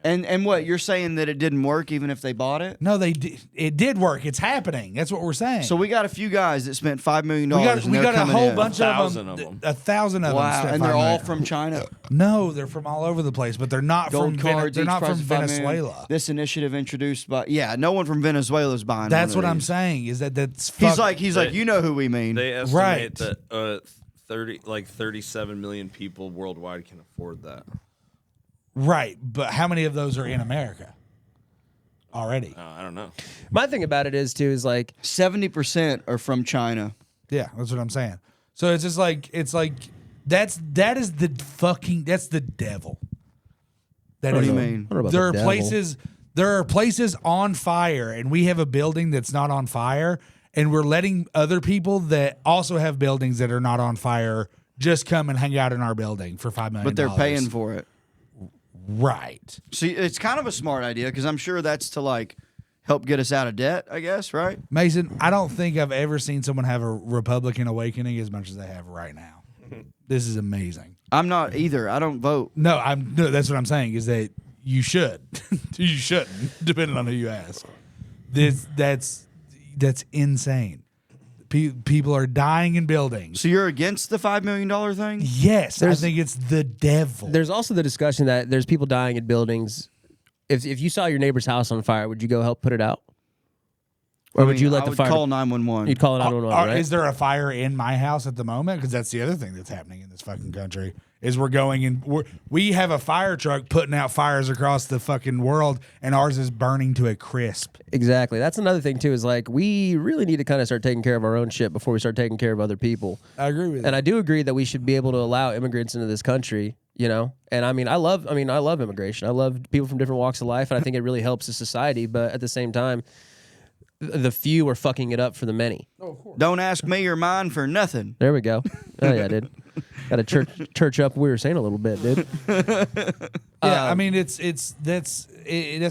A: And what, you're saying that it didn't work even if they bought it?
B: No, it did work. It's happening. That's what we're saying.
A: So we got a few guys that spent $5 million.
B: We got a whole bunch of them.
E: 1,000
B: 1,000 of them.
A: Wow, and they're all from China.
B: No, they're from all over the place, but they're not
A: Gold
B: from
A: cards,
B: they're not from
A: $5 million.
B: Venezuela.
A: This initiative introduced by no one from Venezuela is buying.
B: That's
A: one
B: what
A: of
B: I'm
A: these.
B: saying. Is that's
A: He's like you know who we mean.
E: They estimate
B: Right.
E: that 37 million people worldwide can afford that.
B: right, but how many of those are in America already?
E: I don't know.
C: My thing about it is like
A: 70% are from China.
B: Yeah, that's what I'm saying. So it's just like that's the devil.
A: What do you mean?
B: There are places on fire, and we have a building that's not on fire, and we're letting other people that also have buildings that are not on fire just come and hang out in our building for $5 million.
A: But they're paying for it.
B: Right.
A: See, it's kind of a smart idea because I'm sure that's to like help get us out of debt, I guess, right?
B: Mason, I don't think I've ever seen someone have a Republican awakening as much as they have right now. This is amazing.
A: I'm not either. I don't vote.
B: No, that's what I'm saying is that you should. You shouldn't, depending on who you ask. That's insane. People are dying in buildings.
A: So you're against the $5 million thing?
B: Yes, I think it's the devil.
C: There's also the discussion that there's people dying in buildings. If you saw your neighbor's house on fire, would you go help put it out? Or would you let the fire?
A: Call 911.
C: You'd call 911, right?
B: Is there a fire in my house at the moment? Because that's the other thing that's happening in this fucking country. Is we're going and we have a fire truck putting out fires across the fucking world, and ours is burning to a crisp.
C: Exactly. That's another thing too. Is like we really need to kind of start taking care of our own shit before we start taking care of other people.
B: I agree with you.
C: And I do agree that we should be able to allow immigrants into this country. You know, and I love immigration. I love people from different walks of life, and I think it really helps the society. But at the same time, the few are fucking it up for the many.
A: Oh, of course. Don't ask me or mine for nothing.
C: There we go. Oh yeah, dude. Got to church up what we were saying a little bit, dude.
B: Yeah, I mean that's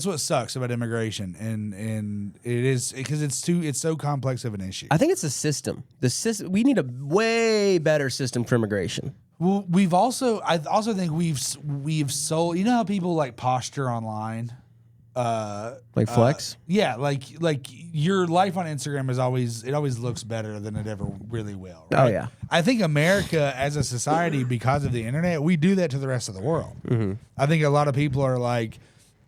B: what sucks about immigration, and it is because it's so complex of an issue.
C: I think it's the system. We need a way better system for immigration.
B: Well, I also think we've sold. You know how people like posture online.
C: Like flex?
B: Yeah, like your life on Instagram always looks better than it ever really will. Right?
C: Oh yeah.
B: I think America as a society, because of the internet, we do that to the rest of the world. Mm-hmm. I think a lot of people are like,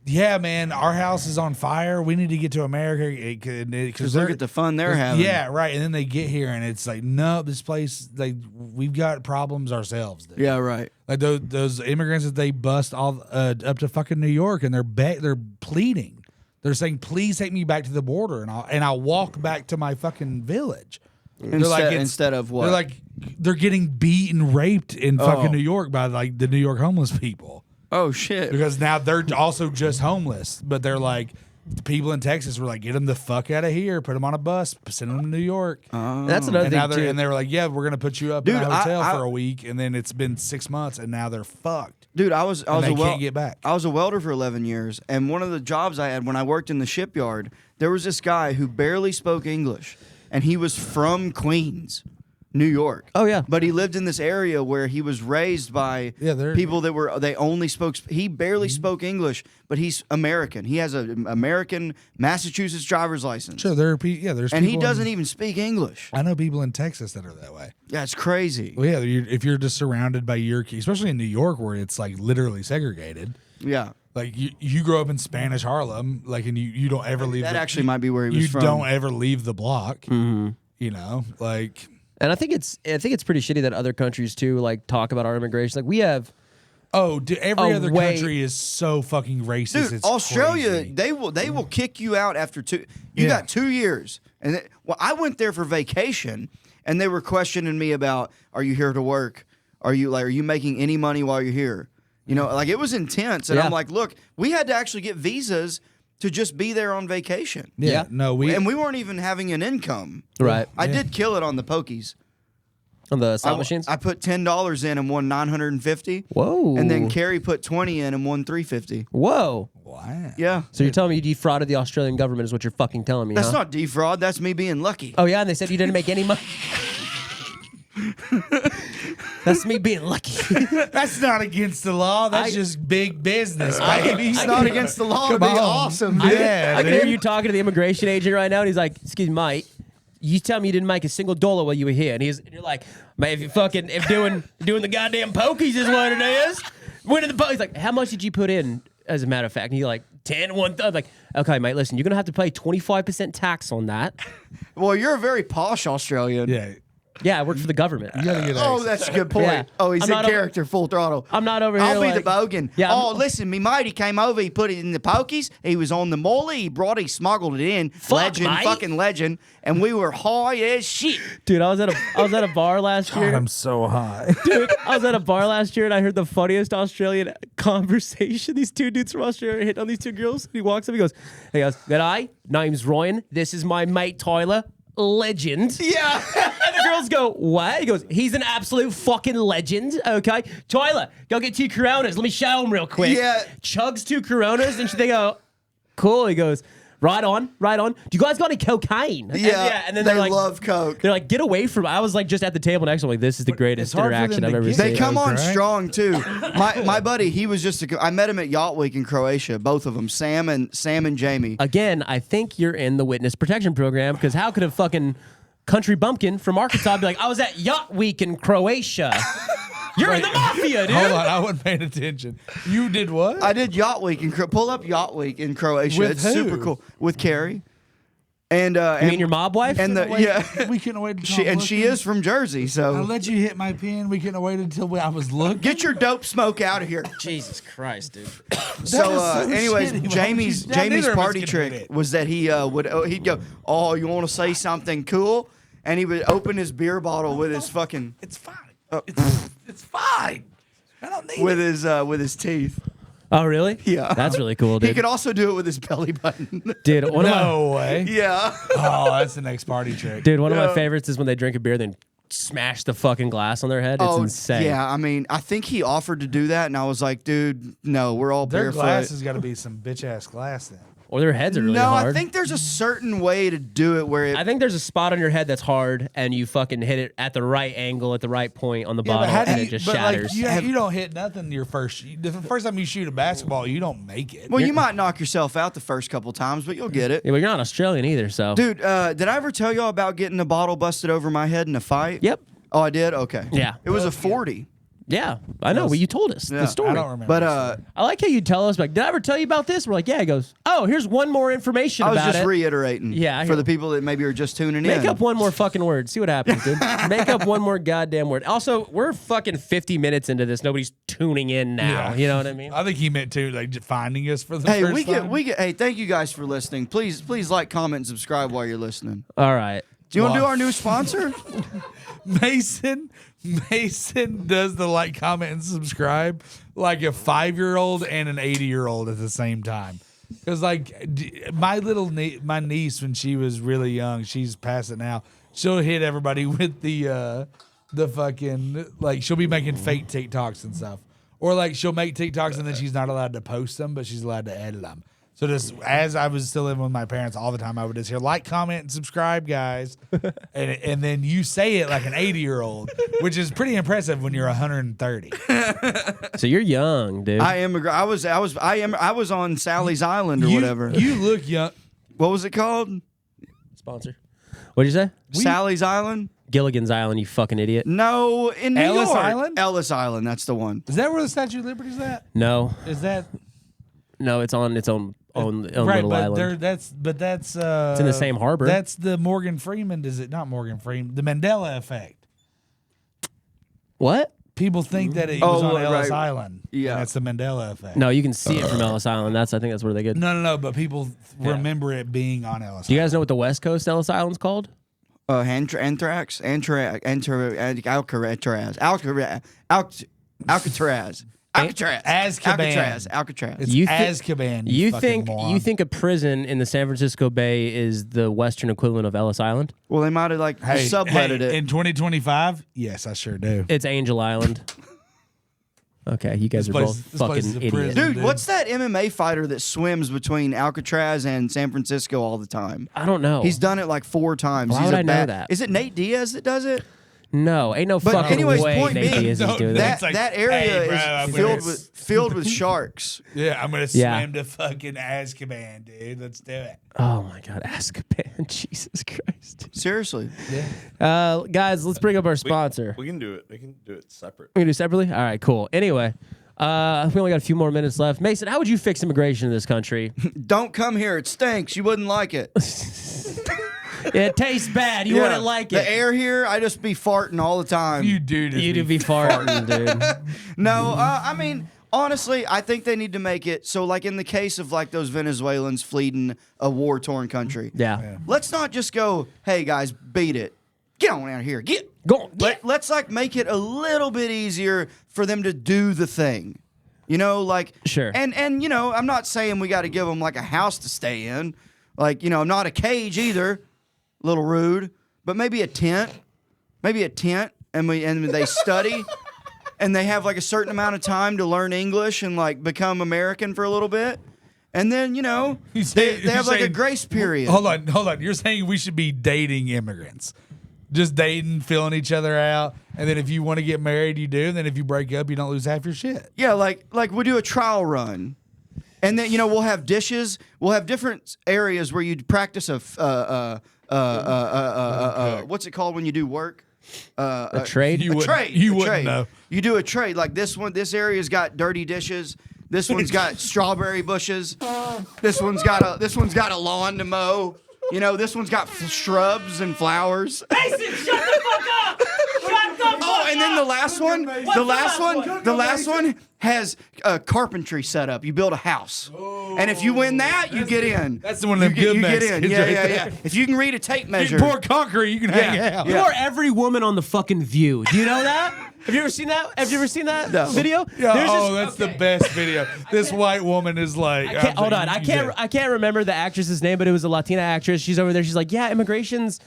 B: yeah, man, our house is on fire. We need to get to America because
A: look at the fun they're having.
B: Yeah, right. And then they get here and it's like, no, this place, like we've got problems ourselves. Dude.
A: Yeah, right.
B: Like those immigrants that they bust all up to fucking New York, and they're pleading. They're saying, please take me back to the border, and I'll walk back to my fucking village.
A: Instead of what?
B: They're getting beat and raped in fucking New York by like the New York homeless people.
A: Oh shit!
B: Because now they're also just homeless, but they're like the people in Texas were like, get them the fuck out of here, put them on a bus, send them to New York.
C: That's another thing too.
B: And they were like, yeah, we're gonna put you up in a hotel for a week, and then it's been 6 months, and now they're fucked.
A: Dude,
B: can't get back.
A: I was a welder for 11 years, and one of the jobs I had when I worked in the shipyard, there was this guy who barely spoke English, and he was from Queens, New York.
C: Oh yeah,
A: but he lived in this area where he was raised by people that they only spoke. He barely spoke English, but he's American. He has an American Massachusetts driver's license.
B: Sure, there's
A: and he doesn't even speak English.
B: I know people in Texas that are that way.
A: Yeah, it's crazy.
B: Well, yeah, if you're just surrounded by especially in New York where it's like literally segregated.
A: Yeah.
B: Like you grow up in Spanish Harlem, like, and you don't ever leave.
A: That actually might be where he was from.
B: You don't ever leave the block. Mm-hmm. You know, like.
C: And I think it's pretty shitty that other countries too like talk about our immigration. Like we have.
B: Oh, dude, every other country is so fucking racist.
A: Dude,
B: it's
A: Australia,
B: crazy.
A: they will kick you out after 2. You got 2 years, and I went there for vacation, and they were questioning me about, are you here to work? Are you making any money while you're here? You know, like it was intense, and I'm like, look, we had to actually get visas to just be there on vacation.
B: Yeah. No, we
A: weren't even having an income.
C: Right.
A: I did kill it on the pokies.
C: On the slot machines?
A: I put $10 in and won $950.
C: Whoa.
A: And then Carrie put 20 in and won $350.
C: Whoa.
B: Wow.
A: Yeah.
C: So you're telling me you defrauded the Australian government is what you're fucking telling me,
A: That's not defraud. That's me being lucky.
C: Oh, yeah? And they said you didn't make any money? That's me being lucky.
B: That's not against the law. That's just big business, baby.
A: It's not against the law. It'd be awesome, dude.
C: I can hear you talking to the immigration agent right now, and he's like, excuse me, mate. You tell me you didn't make a single dollar while you were here. And you're like, man, if doing the goddamn pokies is what it is. Winning the pokies. He's like, how much did you put in, as a matter of fact? And you're like, 10, 1 third. Like, okay, mate, listen, you're going to have to pay 25% tax on that.
A: Well, you're a very posh Australian.
B: Yeah.
C: Yeah, I work for the government.
A: That's a good point.
C: Yeah.
A: Oh, he's
C: I'm
A: in character, full throttle.
C: I'm not over here.
A: I'll be
C: like,
A: the bogan.
C: Yeah,
A: listen, me mate, he came over, he put it in the pokies, he was on the molly, he smuggled it in. Fucking legend. And we were high as shit.
C: Dude, I was at a bar last year.
B: I'm so high.
C: Dude, I was at a bar last year and I heard the funniest Australian conversation. These 2 dudes from Australia hit on these 2 girls. He walks up, he goes, g'day, name's Ryan. This is my mate Tyler. Legend.
A: Yeah.
C: girls go, what? He goes, he's an absolute fucking legend, okay? Tyler, go get 2 Coronas. Let me show him real quick.
A: Yeah.
C: Chugs 2 Coronas, and they go, cool. He goes, right on. Do you guys got any cocaine?
A: Yeah,
C: and then
A: they
C: they're like,
A: love Coke.
C: They're like, get away from. I was like, just at the table next to him, like, this is the greatest
B: hard for them
C: interaction
B: to
C: I've ever
B: get-
C: seen.
A: They come on
B: Right?
A: strong too. My buddy, he was just I met him at Yacht Week in Croatia. Both of them, Sam and Jamie.
C: Again, I think you're in the witness protection program, because how could a fucking country bumpkin from Arkansas be like, I was at Yacht Week in Croatia? You're in the mafia, dude.
B: Hold on, I wasn't paying attention. You did what?
A: I did Yacht Week pull up Yacht Week in Croatia.
B: With
A: it's
B: who?
A: super cool with Carrie. And
C: You
A: and
C: mean your mob wife?
A: and the
B: We couldn't wait.
A: she is from Jersey,
B: I
A: so
B: let you hit my pen. We couldn't have waited until I was looking.
A: get your dope smoke out of here.
C: Jesus Christ, dude.
A: So, anyways,
B: shitty.
A: Jamie's
B: Neither of us
A: party
B: can
A: trick
B: hit it.
A: was that he'd go, oh, you want to say something cool, and he would open his beer bottle with his fucking
B: It's fine. It's fine. I don't need
A: with
B: it.
A: his teeth.
C: Oh, really?
A: Yeah.
C: That's really cool,
A: He
C: dude.
A: could also do it with his belly button.
C: Dude, one of my
B: No way.
A: Yeah.
B: Oh, that's the next party trick.
C: Dude, one of my
A: Yeah.
C: favorites is when they drink a beer, then smash the fucking glass on their head. It's insane.
A: Yeah, I mean, I think he offered to do that, and I was like, dude, no, we're all
B: Their
A: barefoot.
B: glass has got to be some bitch ass glass then.
C: Or their heads are really
A: no,
C: hard.
A: I think there's a certain way to do it where it.
C: I think there's a spot on your head that's hard, and you fucking hit it at the right angle, at the right point on the bottle, and it just shatters.
B: You don't hit nothing the first time you shoot a basketball, you don't make it.
A: well, you might knock yourself out the first couple times, but you'll get it.
C: Yeah, but you're not Australian either, so.
A: Dude, did I ever tell y'all about getting a bottle busted over my head in a fight?
C: Yep.
A: Oh, I did? Okay.
C: Yeah.
A: It was a 40.
C: Yeah, I know. Well, you told us
A: Yeah,
C: the story.
B: I don't remember.
A: But
C: I like how you tell us, like, did I ever tell you about this? We're like, yeah. He goes, oh, here's one more information
A: I was
C: about
A: just
C: it.
A: reiterating
C: Yeah, I
A: for
C: hear-
A: the people that maybe are just tuning
C: Make
A: in.
C: up one more fucking word. See what happens, dude. Make up one more goddamn word. Also, we're fucking 50 minutes into this. Nobody's tuning in now.
B: Yeah.
C: You know what I mean?
B: I think he meant to like just finding us for the
A: Hey,
B: first
A: we
B: time.
A: get. Hey, thank you guys for listening. Please like, comment, and subscribe while you're listening.
C: All right.
A: Do you want to do
B: Well-
A: our new sponsor?
B: Mason does the like, comment, and subscribe like a 5-year-old and an 80-year-old at the same time. Because like my my niece when she was really young, she's past it now. She'll hit everybody with the fucking like she'll be making fake TikToks and stuff, or like she'll make TikToks and then she's not allowed to post them, but she's allowed to edit them. So just as I was still living with my parents all the time, I would just hear like, comment, and subscribe, guys, and then you say it like an 80-year-old, which is pretty impressive when you're 130.
C: So you're young, dude.
A: I was on Sally's Island or whatever.
B: You look young.
A: What was it called?
C: Sponsor. What'd you say?
A: Sally's Island?
C: Gilligan's Island, you fucking idiot.
A: No, in New
B: Ellis
A: York.
B: Island?
A: Ellis Island, that's the one.
B: Is that where the Statue of Liberty is at?
C: No.
B: Is that
C: No, it's on its own
B: right?
C: little
B: But
C: island.
B: that's
C: It's in the same harbor.
B: That's the Morgan Freeman. Is it not Morgan Freeman? The Mandela effect.
C: What?
B: People think that it was on
A: right.
B: Ellis Island.
A: Yeah.
B: And that's the Mandela effect.
C: No, you can see it from Ellis Island. I think that's where they get.
B: No. But people remember it being on Ellis.
C: Do you guys know what the West Coast Ellis Island's called?
A: Anthrax, Alcatraz. Alcatraz.
B: It's
C: You thi-
B: Azkaban.
C: You
B: fucking
C: think
B: moron.
C: a prison in the San Francisco Bay is the Western equivalent of Ellis Island?
A: Well, they might have like subletted it.
B: in 2025? Yes, I sure do.
C: It's Angel Island. Okay, you guys
B: This
C: are
B: place-
C: both
B: this place is
C: fucking
B: a prison.
C: idiots.
A: Dude, what's that MMA fighter that swims between Alcatraz and San Francisco all the time?
C: I don't know.
A: He's done it like 4 times.
C: Why
A: He's
C: would
A: a
C: I know
A: bad-
C: that?
A: Is it Nate Diaz that does it?
C: No, ain't no
A: But
C: fucking
A: anyways,
C: way
A: point
C: Nate
A: being,
C: Diaz is doing that.
B: It's like,
A: that area
B: hey, bro, I'm
A: is
B: gonna-
A: filled with sharks.
B: Yeah, I'm gonna
C: Yeah.
B: swim to fucking Azkaban, dude. Let's do it.
C: Oh my God, Azkaban, Jesus Christ.
A: Seriously.
C: Guys, let's bring up our sponsor.
E: We can do it. We can do it separate.
C: We can do separately? All right, cool. Anyway, we only got a few more minutes left. Mason, how would you fix immigration in this country?
A: Don't come here. It stinks. You wouldn't like it.
C: It tastes bad. You
A: Yeah.
C: wouldn't like
A: The
C: it.
A: air here, I just be farting all the time.
B: You do just
C: You do be farting, dude.
A: No, I mean, honestly, I think they need to make it so, like, in the case of like those Venezuelans fleeing a war-torn country.
C: Yeah.
A: Let's not just go, hey guys, beat it. Get on out here.
C: Go on.
A: Let's like make it a little bit easier for them to do the thing. You know, like
C: Sure.
A: And you know, I'm not saying we got to give them like a house to stay in. Like, you know, not a cage either. A little rude, but maybe a tent. maybe a tent, and they study. And they have like a certain amount of time to learn English and like become American for a little bit. And then, they have like a grace period.
B: Hold on. You're saying we should be dating immigrants. Just dating, filling each other out. And then if you want to get married, you do. And then if you break up, you don't lose half your shit.
A: Yeah, like we do a trial run. And then, we'll have dishes. We'll have different areas where you practice what's it called when you do work?
C: A trade?
B: You wouldn't know.
A: You do a trade. Like this area's got dirty dishes. This one's got strawberry bushes. This one's got a lawn to mow. This one's got shrubs and flowers.
F: Mason, shut the fuck up! Shut the fuck up!
A: Oh, and then the last one has carpentry set up. You build a house. And if you win that, you get in.
B: That's the one of them good
A: you get
B: Mexicans
A: in.
B: right
A: Yeah. If you can read a tape
B: You
A: measure.
B: pour concrete, you can hang out.
C: You are every woman on the fucking View. Do you know that? Have you ever seen that?
A: No.
C: Video?
B: Yeah, that's the best video. This white woman is like.
C: Hold on. I can't remember the actress's name, but it was a Latina actress. She's over there. She's like, yeah, immigration's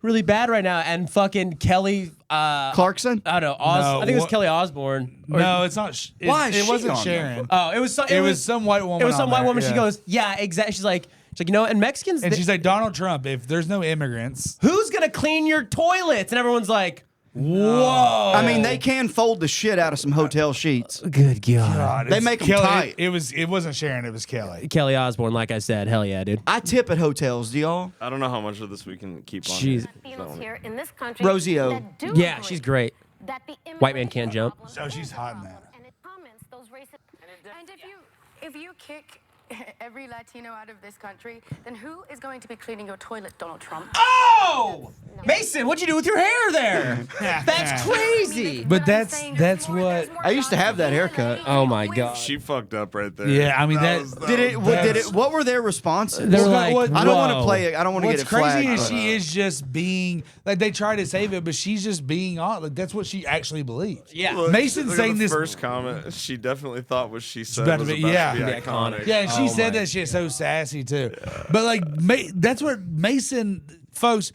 C: really bad right now. And fucking Kelly
A: Clarkson?
C: I don't know. I think it was Kelly Osbourne.
B: No, it's not.
A: Why is
B: it
A: she
B: wasn't
A: on
B: Sharon.
C: Oh, it was
B: some white woman.
C: It was some
B: on
C: white
B: there,
C: woman.
B: yeah.
C: She goes, yeah, exactly. She's like, and Mexicans.
B: And she's like, Donald Trump, if there's no immigrants.
C: who's gonna clean your toilets? And everyone's like, whoa.
A: I mean, they can fold the shit out of some hotel sheets.
C: Good God.
B: God,
A: They
B: it's
A: make 'em
B: Kelly.
A: tight.
B: It wasn't Sharon. It was Kelly.
C: Kelly Osbourne, like I said, hell yeah, dude.
A: I tip at hotels. Do y'all?
E: I don't know how much of this we can keep on.
C: Jeez.
G: Latinos here in this country
A: Rosio.
G: that do
C: Yeah,
G: agree
C: she's great.
G: that the
C: White man can't jump.
B: So she's hot in that.
G: And it comments those racist.
H: And if you kick every Latino out of this country, then who is going to be cleaning your toilet, Donald Trump?
C: Oh! Mason, what'd you do with your hair there? That's crazy.
B: But that's what.
A: I used to have that haircut.
C: Oh my God.
E: She fucked up right there.
B: Yeah, I mean that.
A: What were their responses?
C: They were like,
A: I don't want to
C: whoa.
A: play it. I don't want to get
B: What's
A: it
B: crazy
A: flagged.
B: is she is just being like they try to save it, but she's just being on. Like that's what she actually believes.
C: Yeah.
E: Look,
B: Mason's
E: look at
B: saying
E: the
B: this.
E: first comment. She definitely thought what she said
B: about
E: was
B: to be-
E: about
B: yeah.
E: to be
B: Yeah,
E: iconic.
B: Yeah, and she
C: Oh
B: said
C: my
B: that shit so sassy too. But like, that's what Mason, folks.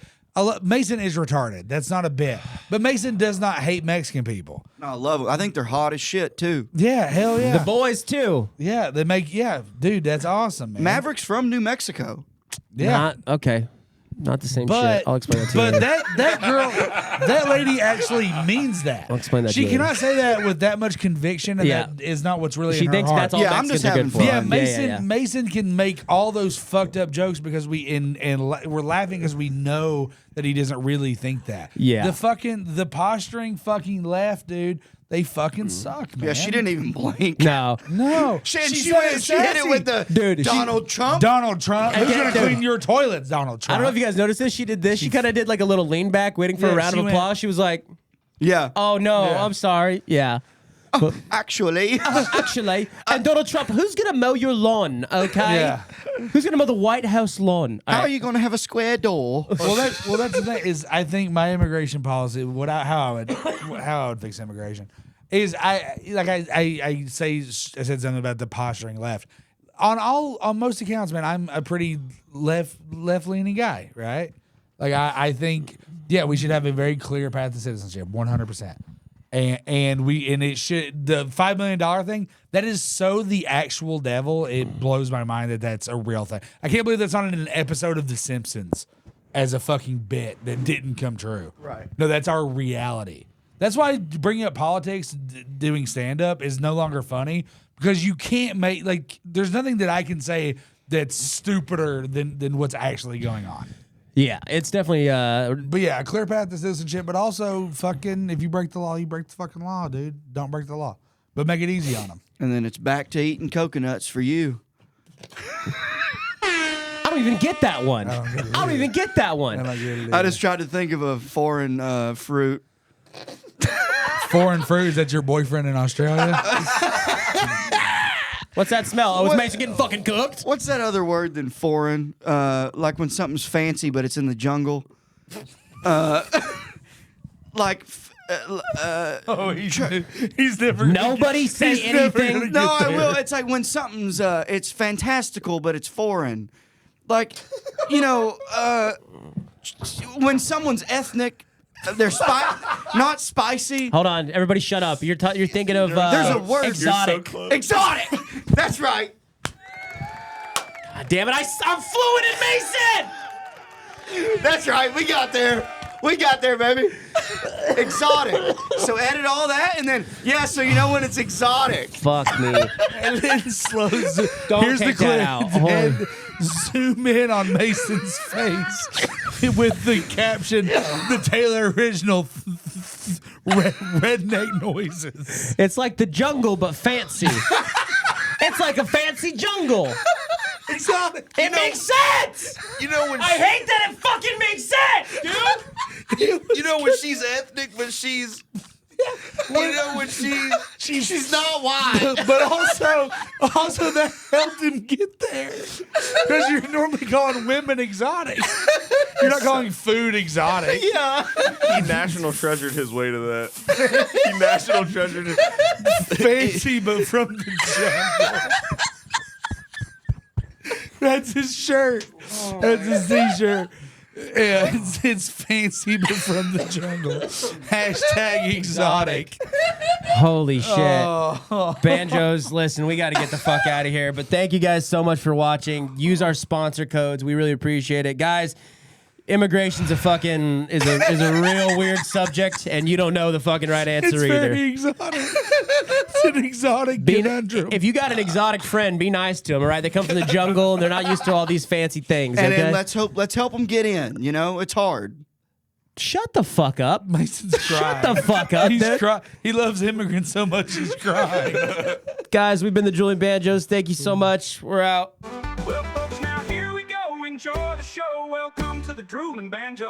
B: Mason is retarded. That's not a bit. But Mason does not hate Mexican people.
A: No, I love them. I think they're hot as shit too.
B: Yeah, hell yeah.
C: The boys too.
B: Yeah, they make. Yeah, dude, that's awesome, man.
A: Maverick's from New Mexico.
B: Yeah,
C: Okay. Not the same
B: but
C: shit. I'll explain that to you.
B: but that girl, that lady actually means that.
C: I'll explain that
B: She
C: to you.
B: cannot say that with that much conviction, and
C: Yeah.
B: that is not what's really
C: She
B: in
C: thinks
B: her heart.
C: that's all
A: Yeah, I'm
C: Mexicans
A: just
C: are good
A: having
C: for.
A: fun.
B: Yeah, Mason.
C: Yeah.
B: Mason can make all those fucked up jokes because we're laughing because we know that he doesn't really think that.
C: Yeah.
B: The posturing fucking left, dude. They fucking suck, man.
A: Yeah, she didn't even blink.
C: No.
B: No,
A: She
B: She's
A: hit it
B: sassy.
A: with the
C: Dude,
A: Donald Trump.
B: Donald Trump. Who's
C: get-
B: gonna
C: dude.
B: clean your toilets, Donald Trump?
C: I don't know if you guys noticed this. She did this. She kind of did like a little lean back, waiting for
B: Yeah,
C: a round
B: she
C: of
B: went-
C: applause. She was like,
A: Yeah.
C: "Oh no,
B: Yeah.
C: I'm sorry." Yeah.
A: Actually.
C: Actually, and Donald Trump, who's gonna mow your lawn? Okay.
B: Yeah.
C: Who's gonna mow the White House lawn?
A: How are you going to have a square door?
B: That's the thing is I think my immigration policy, how I would fix immigration, is I said something about the posturing left. On most accounts, man, I'm a pretty left leaning guy, right? Like I think we should have a very clear path to citizenship, 100%. And it should, the $5 million thing, that is so the actual devil. It blows my mind that that's a real thing. I can't believe that's on an episode of The Simpsons as a fucking bit that didn't come true.
A: Right.
B: No, that's our reality. That's why bringing up politics, doing stand up is no longer funny because you can't make, there's nothing that I can say that's stupider than what's actually going on.
C: Yeah, it's definitely.
B: But yeah, a clear path to citizenship, but also fucking, if you break the law, you break the fucking law, dude. Don't break the law. But make it easy on them.
A: And then it's back to eating coconuts for you.
C: I don't even get that one. I don't even get that one.
A: I just tried to think of a foreign fruit.
B: Foreign fruit, is that your boyfriend in Australia?
C: What's that smell? Oh,
A: What-
C: is Mason getting fucking cooked?
A: What's that other word than foreign? Like when something's fancy, but it's in the jungle.
B: Oh, he's never.
C: Nobody say anything.
A: No, I will. It's like when something's it's fantastical, but it's foreign. Like, when someone's ethnic They're not spicy.
C: Hold on, everybody, shut up. You're thinking of
A: There's a word.
C: exotic.
A: Exotic. That's right.
C: God damn it! I'm fluent in Mason.
A: That's right. We got there. We got there, baby. Exotic. So edit all that, and then so you know when it's exotic.
C: Fuck me.
B: And then slow zoom.
C: Don't
B: Here's
C: take
B: the clip.
C: that out.
B: And zoom in on Mason's face with the caption, "The Taylor original redneck noises."
C: It's like the jungle, but fancy. It's like a fancy jungle.
B: Exotic.
C: It makes sense.
E: You know when
F: I hate that it fucking makes sense, dude.
E: you know when she's ethnic, but she's. You know when
A: She's not white.
B: But also that helped him get there. Because you're normally calling women exotic. You're not calling food exotic.
A: Yeah.
E: he national treasured his way to that. He national treasured it.
B: Fancy, but from the jungle. That's his shirt. That's his t-shirt. Yeah, it's fancy, but from the jungle. Hashtag exotic.
C: Holy shit. Banjos, listen, we got to get the fuck out of here. But thank you guys so much for watching. Use our sponsor codes. We really appreciate it. Guys, immigration's a real weird subject, and you don't know the fucking right answer
B: It's
C: either.
B: very exotic. It's an exotic conundrum.
C: If you got an exotic friend, be nice to them, all right? They come from the jungle, and they're not used to all these fancy things,
A: And
C: okay?
A: then let's help them get in. You know, it's hard.
C: Shut the fuck up.
B: Mason's crying.
C: Shut the fuck up,
B: He's
C: dude.
B: He loves immigrants so much he's crying.
C: Guys, we've been the Drooling Banjos. Thank you so much. We're out.
D: Well, folks, now here we go. Enjoy the show. Welcome to the Drooling Banjo.